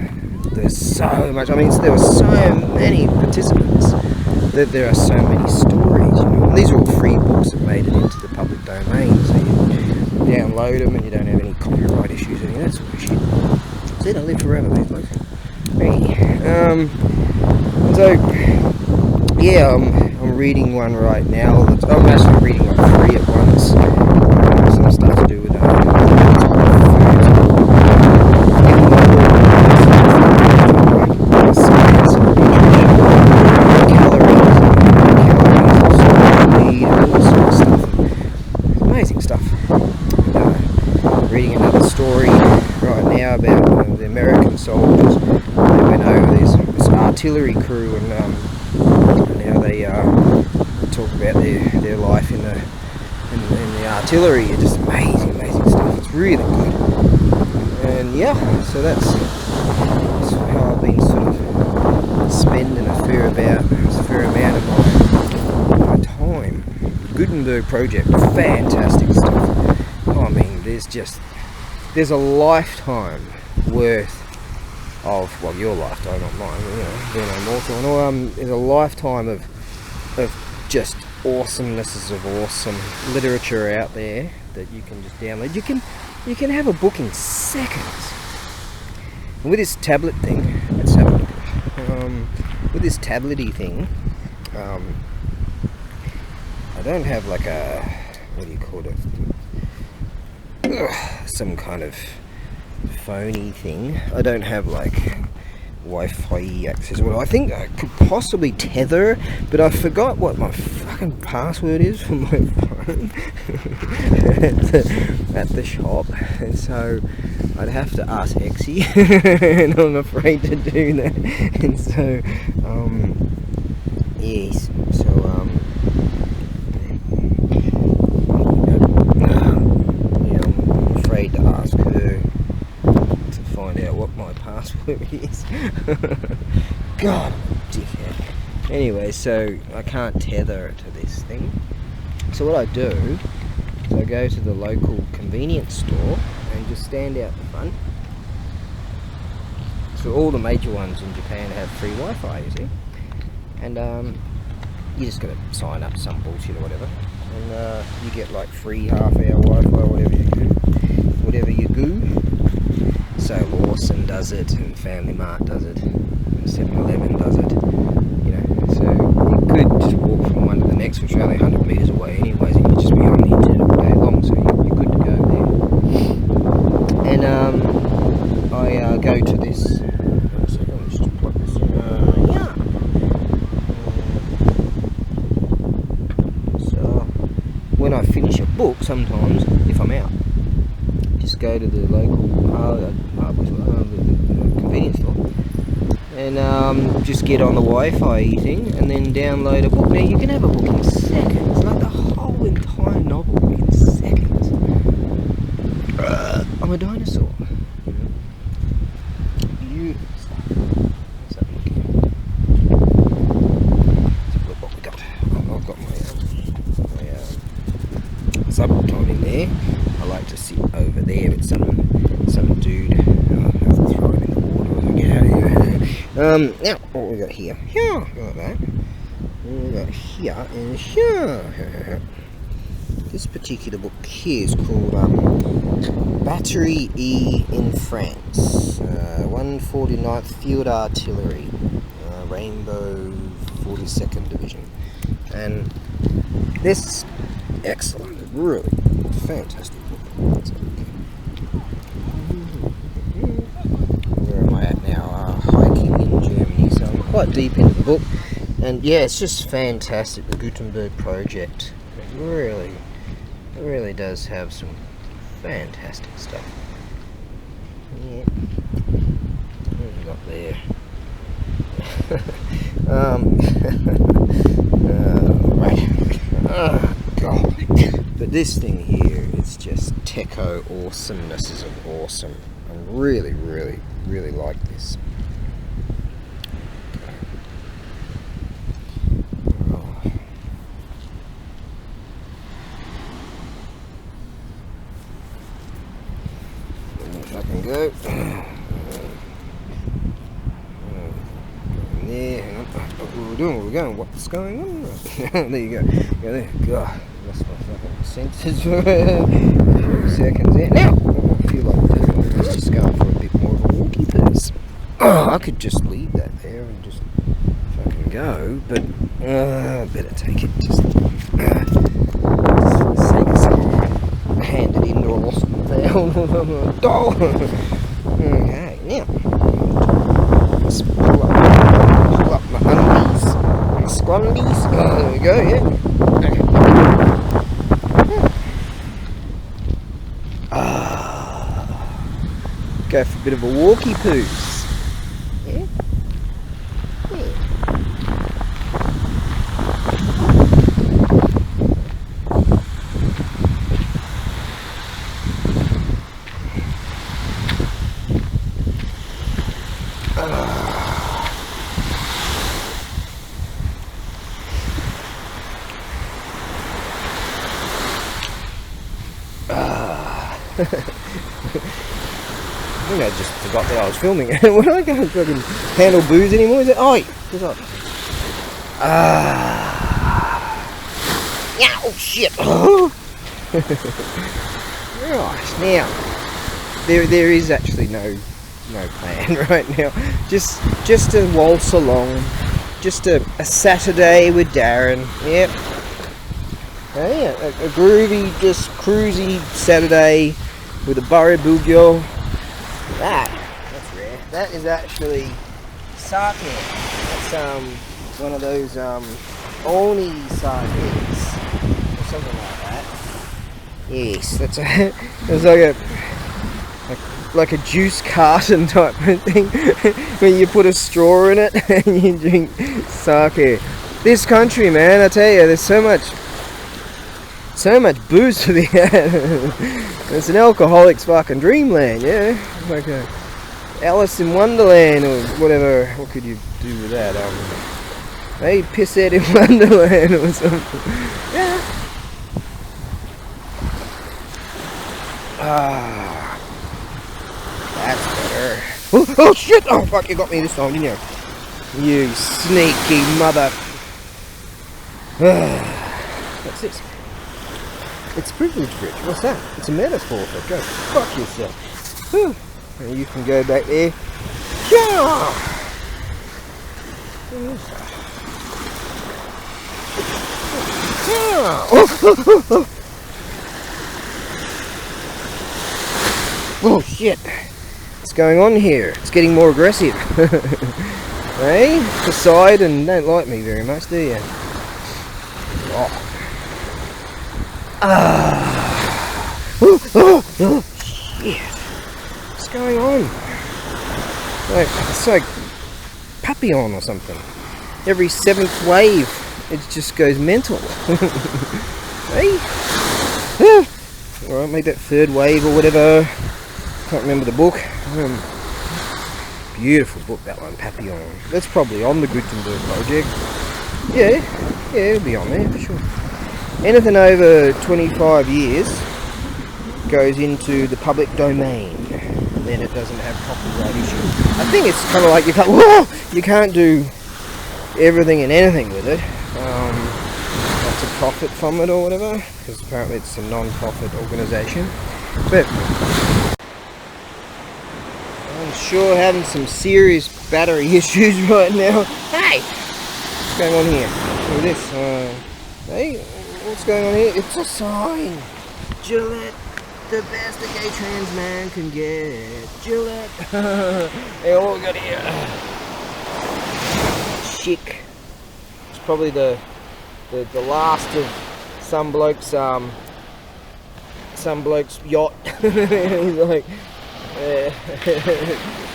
Speaker 1: There's so much, I mean, there were so many participants that there are so many stories, you know. And these are all free books that made it into the public domain, so you download them and you don't have any copyright issues or any of that sort of shit. So they live forever, these blokes. So, yeah, I'm reading one right now. I'm actually reading like 3 at once. Some stuff to do with reading another story right now about the American soldiers. They went over this artillery crew and now they talk about their life in the artillery. It's just amazing stuff. It's really good. And yeah, so that's how I've been sort of spending a fair amount of my time. Gutenberg project, fantastic stuff. I mean, there's a lifetime worth of, well, your lifetime, not mine, you know, being a mortal, there's a lifetime of just awesomenesses of awesome literature out there that you can just download. You can have a book in seconds. And with this tablet thing, let's have a look. With this tablety thing, I don't have like a, what do you call it? Some kind of phony thing. I don't have like Wi-Fi access. Well, I think I could possibly tether, but I forgot what my fucking password is for my phone at the shop, and so I'd have to ask Hexie, and I'm afraid to do that. And so, yes. So, to ask her to find out what my password is. God, dickhead. Anyway, so I can't tether to this thing. So what I do is I go to the local convenience store and just stand out the front. So all the major ones in Japan have free Wi-Fi, you see. And you just gotta sign up some bullshit or whatever. And you get like free half-hour Wi-Fi or whatever you do. So Lawson does it, and Family Mart does it, and 7-Eleven does it, you know. So you could just walk from one to the next, which are only 100 metres away anyways, and you'd just be on the internet all day long, so you're good to go there. And I go to this, so let's just plug this in, yeah. So when I finish a book, sometimes, if I'm out, just go to the local convenience store and just get on the Wi-Fi thing and then download a book. Now you can have a book in seconds, like the whole entire novel in seconds. a dinosaur. Beautiful stuff. Let's have a look here. Let's have a look what we got. I've got my subtle in there. I like to sit over there with some dude. I'll have to throw him in the water and get out of here. Now, what we got here? Here, like that. What we got here and here. This particular book here is called Battery E in France, 149th Field Artillery, Rainbow 42nd Division. And this excellent, really fantastic book. Where am I at now? Hiking in Germany, so I'm quite deep into the book. And yeah, it's just fantastic, the Gutenberg project. It really does have some fantastic stuff. Yeah. What have we got there? Right. Oh, God. But this thing here, it's just techo awesomeness is awesome. I really, really, really like this. If I can go. There, hang on. What we're doing, where we're going, what's going on? There you go. Go there. God, lost my fucking senses for a few seconds there. Now, I feel like let's just go for a bit more of a walkie pace. Oh, I could just leave that there and just fucking go, but better take it. Just for the sake of some handed in or lost and found. Doll. Okay, now let's pull up my undies, my squandies. There we go. Yeah. Okay. Go for a bit of a walkie poos. Yeah. I think I just forgot that I was filming. When I can't fucking handle booze anymore, is it? Oh, yeah, oh shit. Right, now there is actually no plan right now. Just to waltz along, just a Saturday with Darren. Yep. Yeah, a groovy, just cruisy Saturday with ABAREBUGYO. That's rare. That is actually sake. That's one of those oni sakes or something like that. Yes, that's like a juice carton type of thing when you put a straw in it and you drink sake. This country, man, I tell you, there's so much booze to be had. It's an alcoholic's fucking dreamland, yeah. Like a Alice in Wonderland or whatever. What could you do with that? Hey, Pisshead in Wonderland or something. Yeah. That's better. Oh shit! Oh fuck! You got me this time, didn't you? You sneaky mother. What's this? It's privilege bridge. What's that? It's a metaphor for go fuck yourself. Whew. And you can go back there. Yeah. Oh shit. What's going on here? It's getting more aggressive. Hey? Poseidon don't like me very much, do you? Oh. Shit. What's going on? It's like Papillon or something. Every 7th wave, it just goes mental. Hey? Alright, make that 3rd wave or whatever. can't remember the book. Beautiful book, that one, Papillon. That's probably on the Gutenberg project. Yeah, it'll be on there for sure. Anything over 25 years goes into the public domain, and then it doesn't have copyright issues. I think it's kind of like you can't do everything and anything with it. To profit from it or whatever, because apparently it's a non-profit organisation. But I'm sure having some serious battery issues right now. Hey, what's going on here? Look at this. Hey, what's going on here? It's a sign. Gillette, the best a gay trans man can get. Gillette. Hey, what we got here? Chic. It's probably the last of some bloke's yacht. He's like,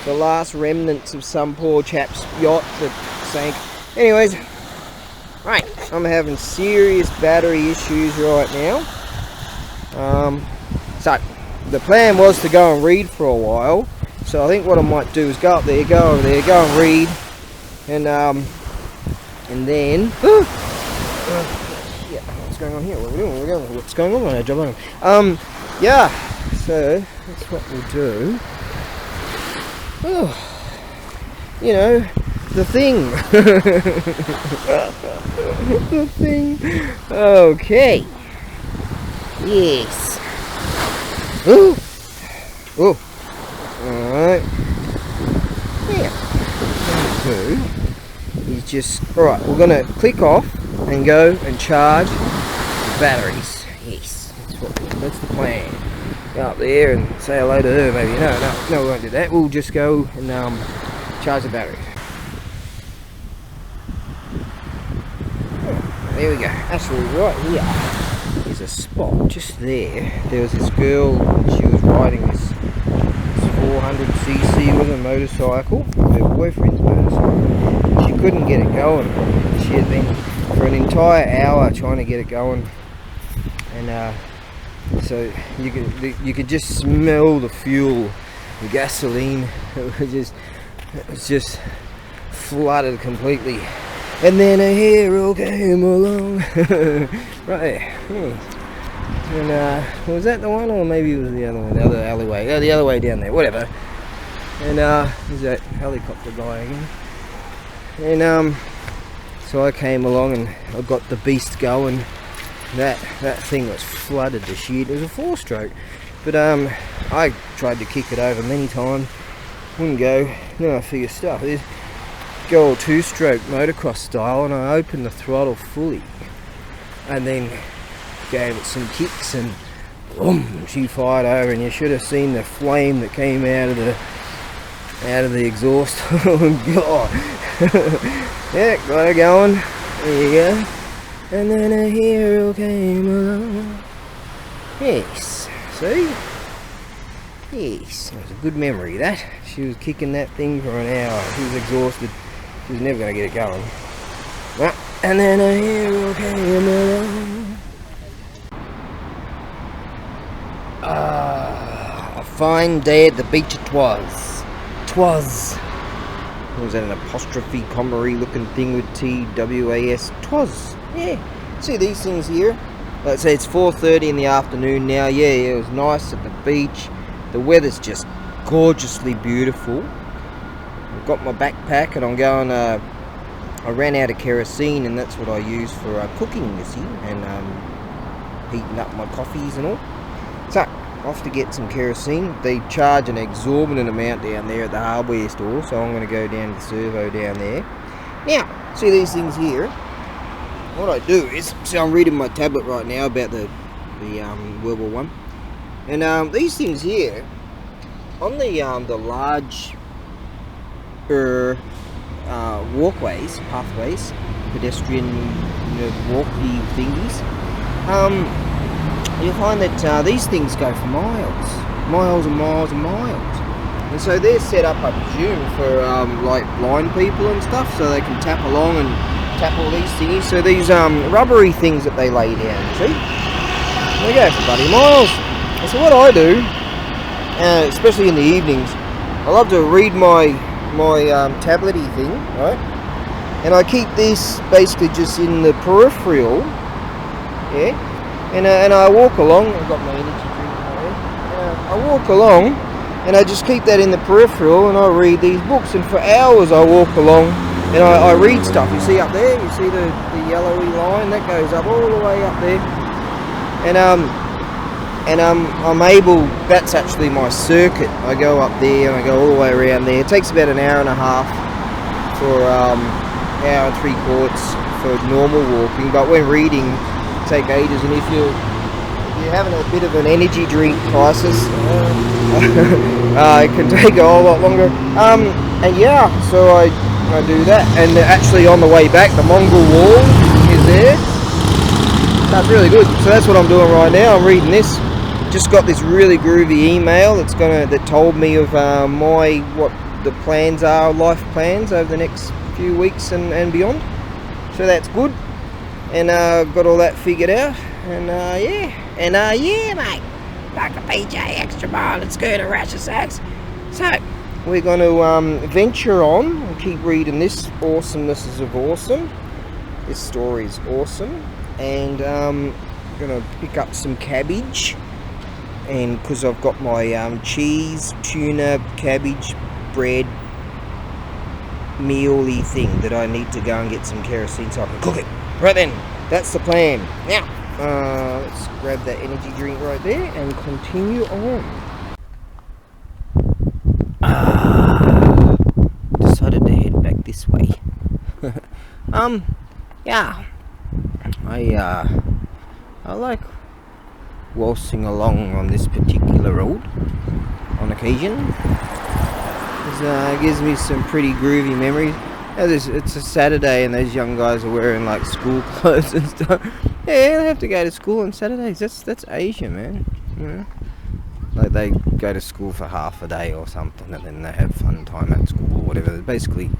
Speaker 1: the last remnants of some poor chap's yacht that sank. Anyways, right, I'm having serious battery issues right now. So the plan was to go and read for a while. So I think what I might do is go up there, go over there, go and read, and then. Yeah, what's going on here? What are we doing? What's going on? Yeah, so that's what we'll do. Oh, you know, the thing. The thing. Okay. Yes. Oh. Alright. Yeah. He's just. Alright, we're going to click off and go and charge the batteries. Yes, that's the plan. Go up there and say hello to her, maybe. No, we won't do that. We'll just go and charge the batteries. Oh, there we go. Actually, right here is a spot just there. There was this girl. She was riding this 400cc with a motorcycle, her boyfriend's motorcycle. She couldn't get it going. She had been for an entire hour trying to get it going, and so you could just smell the fuel, the gasoline. It was just flooded completely. And then a hero came along. Right. And was that the one, or maybe it was the other one, the other alleyway? Yeah, the other way down there, whatever. And there's that helicopter guy again. And so I came along and I got the beast going. That thing was flooded to shit. It was a 4-stroke, but I tried to kick it over many times, wouldn't go. Then I figured stuff, this go all 2-stroke motocross style, and I opened the throttle fully, and then gave it some kicks, and boom, she fired over, and you should have seen the flame that came out of the exhaust. Oh god. Yeah, got her going. There you go. And then a hero came along. Yes, see? Yes, it was a good memory, that. She was kicking that thing for an hour. She was exhausted. She was never going to get it going. Well, and then a hero came along. A fine day at the beach it was. 'Twas. Was that an apostrophe comrie looking thing with TWAS? 'Twas. Yeah. See these things here? Let's say it's 4:30 in the afternoon now. Yeah, it was nice at the beach. The weather's just gorgeously beautiful. I've got my backpack and I'm going, I ran out of kerosene, and that's what I use for cooking, you see, and heating up my coffees and all. So, off to get some kerosene. They charge an exorbitant amount down there at the hardware store, so I'm going to go down to the servo down there. Now, see these things here? What I do is, so I'm reading my tablet right now about the World War One, and these things here, on the large walkways, pathways, pedestrian, walky thingies, you'll find that these things go for miles and miles and miles. And so they're set up, I presume, for like blind people and stuff, so they can tap along and tap all these thingies. So these rubbery things that they lay down, see? They go for bloody miles. And so what I do especially in the evenings. I love to read my tablety thing, right? And I keep this basically just in the peripheral, yeah. And I walk along. I've got my energy drink in there. I walk along, and I just keep that in the peripheral, and I read these books. And for hours I walk along, and I read stuff. You see up there? You see the yellowy line that goes up all the way up there, and I'm able. That's actually my circuit. I go up there and I go all the way around there. It takes about an hour and a half for hour and 3/4 for normal walking, but when reading, it take ages. And if you're having a bit of an energy drink crisis, it can take a whole lot longer. And yeah, so I do that. And actually on the way back, the Mongol wall is there. That's really good. So that's what I'm doing right now. I'm reading this. Just got this really groovy email that told me of what the plans are, life plans over the next few weeks and beyond. So that's good. And got all that figured out. And yeah, mate. Like a PJ extra mile. Let's go to Rasher Sacks. So we're going to venture on and keep reading this awesomenesses of awesome. This story is awesome. And gonna pick up some cabbage, and because I've got my cheese, tuna, cabbage, bread, mealy thing that I need to go and get some kerosene so I can cook it. Right then, that's the plan. Now, let's grab that energy drink right there and continue on. Decided to head back this way. Yeah. I like waltzing along on this particular road on occasion. It gives me some pretty groovy memories. It's a Saturday and those young guys are wearing like school clothes and stuff. Yeah, they have to go to school on Saturdays. That's Asia, man. You know? Like they go to school for half a day or something, and then they have fun time at school or whatever. Basically,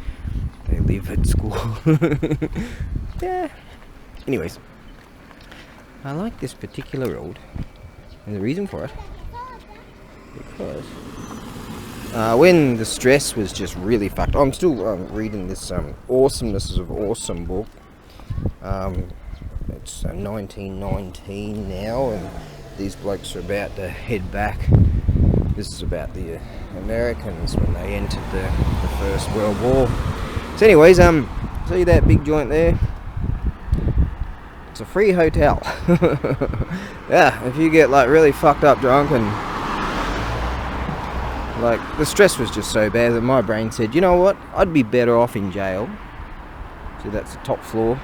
Speaker 1: they live at school. Yeah. Anyways, I like this particular road. And the reason for it, because when the stress was just really fucked. I'm still reading this Awesomenesses of Awesome book. It's 1919 now, and these blokes are about to head back. This is about the Americans when they entered the First World War. So anyways, see that big joint there? It's a free hotel. Yeah, if you get like really fucked up drunk and like the stress was just so bad that my brain said, you know what, I'd be better off in jail. So that's the top floor.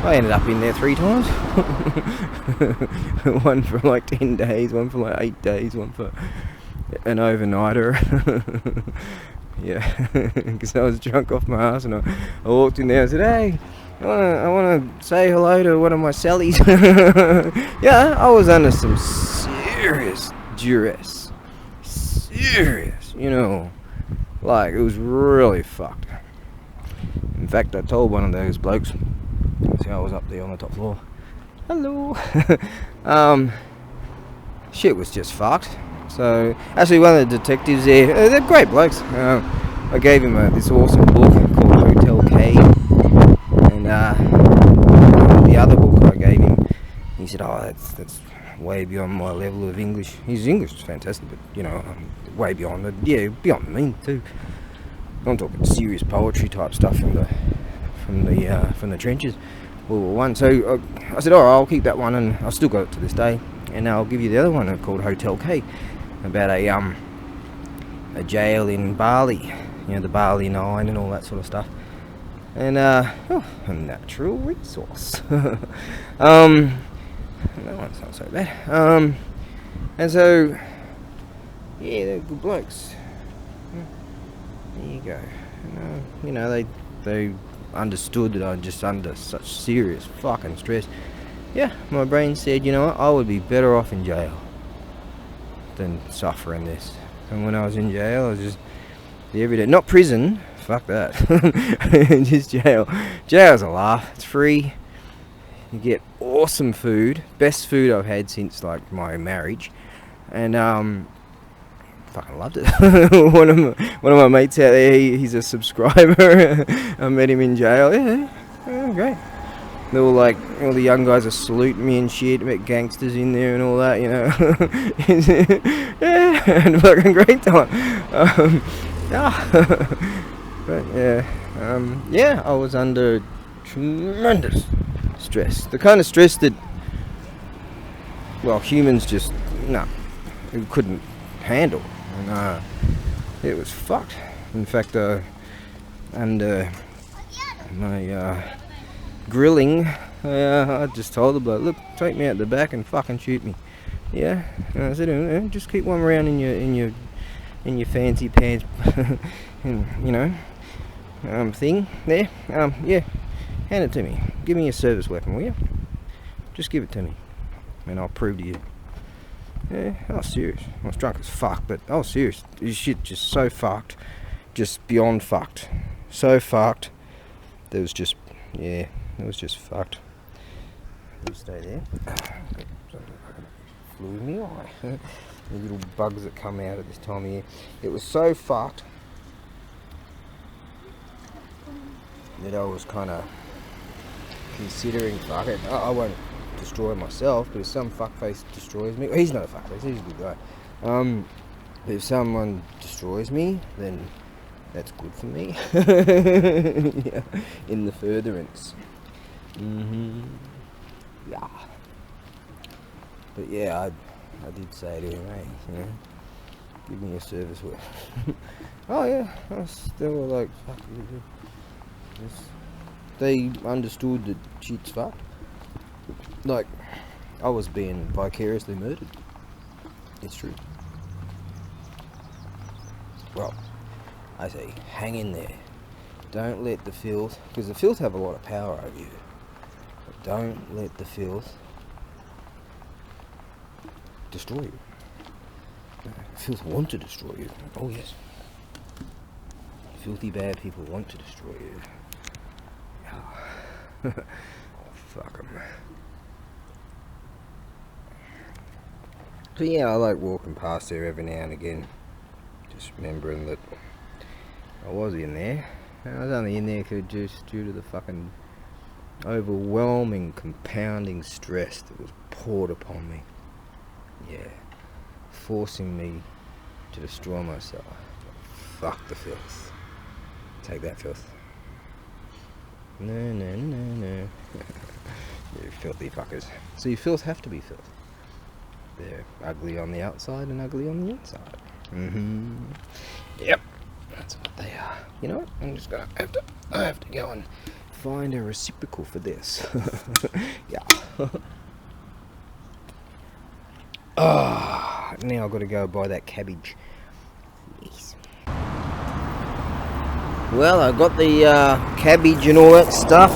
Speaker 1: I ended up in there 3 times. One for like 10 days, one for like 8 days, one for an overnighter. Yeah, because I was drunk off my ass, and I walked in there and said, hey, I want to say hello to one of my cellies. Yeah, I was under some serious duress. Serious, you know, like it was really fucked. In fact, I told one of those blokes, see, I was up there on the top floor. Hello. Shit was just fucked. So, actually, one of the detectives there, they're great blokes. I gave him this awesome book called Hotel K, and the other book I gave him, he said, "Oh, that's way beyond my level of English." His English is fantastic, but you know, way beyond it. Yeah, beyond me too. I'm talking serious poetry type stuff from the trenches, World War One. So I said, "All right, I'll keep that one," and I still got it to this day. And I'll give you the other one called Hotel K, about a jail in Bali, you know, the Bali 9 and all that sort of stuff. And a natural resource. That one's not so bad. And so, yeah, they're good blokes. There you go. You know, they understood that I'm just under such serious fucking stress. Yeah, my brain said, you know what, I would be better off in jail than suffering this. And when I was in jail, I was just the everyday, not prison, fuck that, just jail. Jail's a laugh, it's free, you get awesome food, best food I've had since like my marriage. and fucking loved it. one of my mates out there, he's a subscriber. I met him in jail. Yeah, great. They're all like, all the young guys are saluting me and shit. Met gangsters in there and all that, you know. Yeah, and fucking great time. But yeah, I was under tremendous stress. The kind of stress that, well, humans just couldn't handle, and it was fucked. In fact, under my grilling, I just told the bloke, look, take me out the back and fucking shoot me. Yeah, and I said, just keep one round in your fancy pants, and, you know, thing there. Yeah, hand it to me. Give me a service weapon, will you? Just give it to me, and I'll prove to you. Yeah, I was serious. I was drunk as fuck, but I was serious. This shit just so fucked, just beyond fucked, so fucked. There was just, yeah. It was just fucked. You stay there. Flew in the eye. The little bugs that come out at this time of year. It was so fucked that I was kind of considering, fuck it, I won't destroy myself, but if some fuckface destroys me, well, he's not a fuckface, he's a good guy. But if someone destroys me, then that's good for me. Yeah, in the furtherance. Yeah. But yeah, I did say to him, hey, you know, give me a service weapon. Oh yeah, they were like, fuck you. They understood that shit's fucked. Like, I was being vicariously murdered. It's true. Well, I say, hang in there. Don't let the filth, because the filth have a lot of power over you. But don't let the filth destroy you. The filth want to destroy you. Oh yes. Filthy bad people want to destroy you. Oh. Fuck them. But yeah, I like walking past there every now and again. Just remembering that I was in there. I was only in there just due to the fucking overwhelming, compounding stress that was poured upon me. Yeah. Forcing me to destroy myself. Fuck the filth. Take that filth. No. You filthy fuckers. So your filth have to be filth. They're ugly on the outside and ugly on the inside. Yep. That's what they are. You know what? I'm just gonna have to go and find a reciprocal for this. Yeah. Now I've got to go buy that cabbage. Yes. Well, I got the cabbage and all that stuff.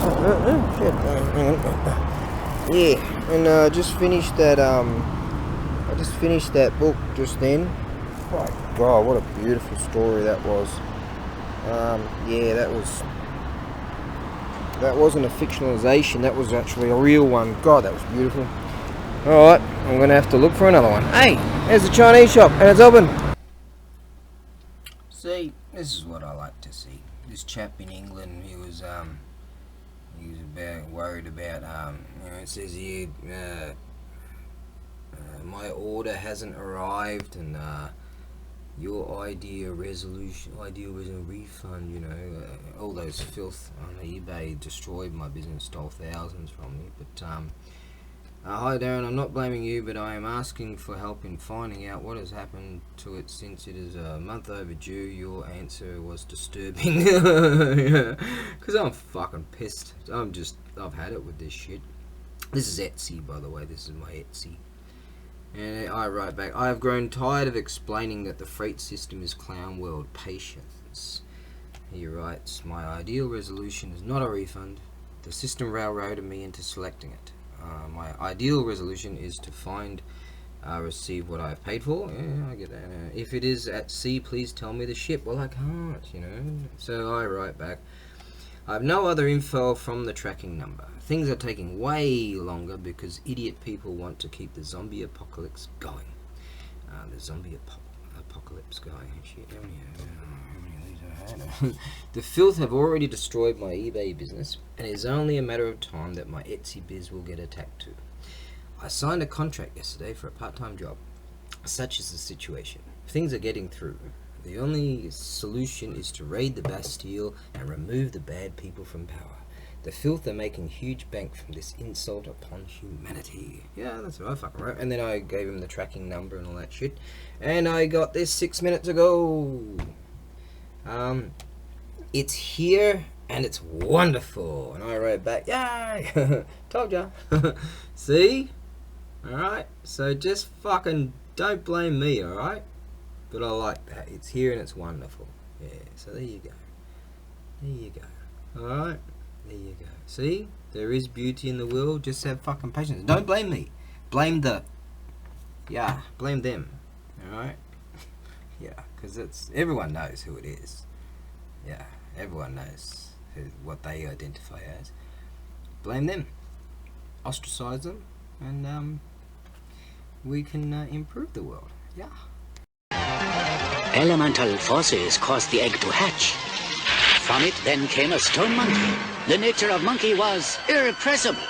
Speaker 1: Yeah, and I just finished that. I just finished that book just then. My God, what a beautiful story that was. Yeah, that wasn't a fictionalization. That was actually a real one. God, that was beautiful. All right, I'm gonna have to look for another one. Hey, there's a Chinese shop and it's open. See, this is what I like to see. This chap in England, he was worried about, it says here, my order hasn't arrived, and your ideal resolution refund, all those filth on eBay destroyed my business, stole thousands from me. But hi Darren, I'm not blaming you, but I am asking for help in finding out what has happened to it since it is a month overdue. Your answer was disturbing. Because I'm fucking pissed. I've had it with this shit. This is Etsy, by the way. This is my Etsy. And I write back, I have grown tired of explaining that the freight system is clown world. Patience. He writes, my ideal resolution is not a refund. The system railroaded me into selecting it. My ideal resolution is to receive what I have paid for. Yeah, I get that. If it is at sea, please tell me the ship. Well, I can't, So I write back, I have no other info from the tracking number. Things are taking way longer because idiot people want to keep the zombie apocalypse going. The zombie apocalypse guy. Shit, how many of these I had? The filth have already destroyed my eBay business, and it is only a matter of time that my Etsy biz will get attacked too. I signed a contract yesterday for a part-time job. Such is the situation. Things are getting through. The only solution is to raid the Bastille and remove the bad people from power. The filth are making huge bank from this insult upon humanity. Yeah, that's what I fucking wrote. And then I gave him the tracking number and all that shit. And I got this 6 minutes ago. It's here and it's wonderful. And I wrote back, yay! Told ya. See? Alright? So just fucking don't blame me, alright? But I like that. It's here and it's wonderful. Yeah, so there you go. There you go. Alright? There you go. See? There is beauty in the world. Just have fucking patience. Don't blame me. Blame the... Yeah, blame them. Alright? Yeah, because it's... Everyone knows who it is. Yeah, everyone knows what they identify as. Blame them. Ostracize them. And, we can improve the world. Yeah.
Speaker 2: Elemental forces caused the egg to hatch. From it then came a stone monkey. The nature of monkey was irrepressible.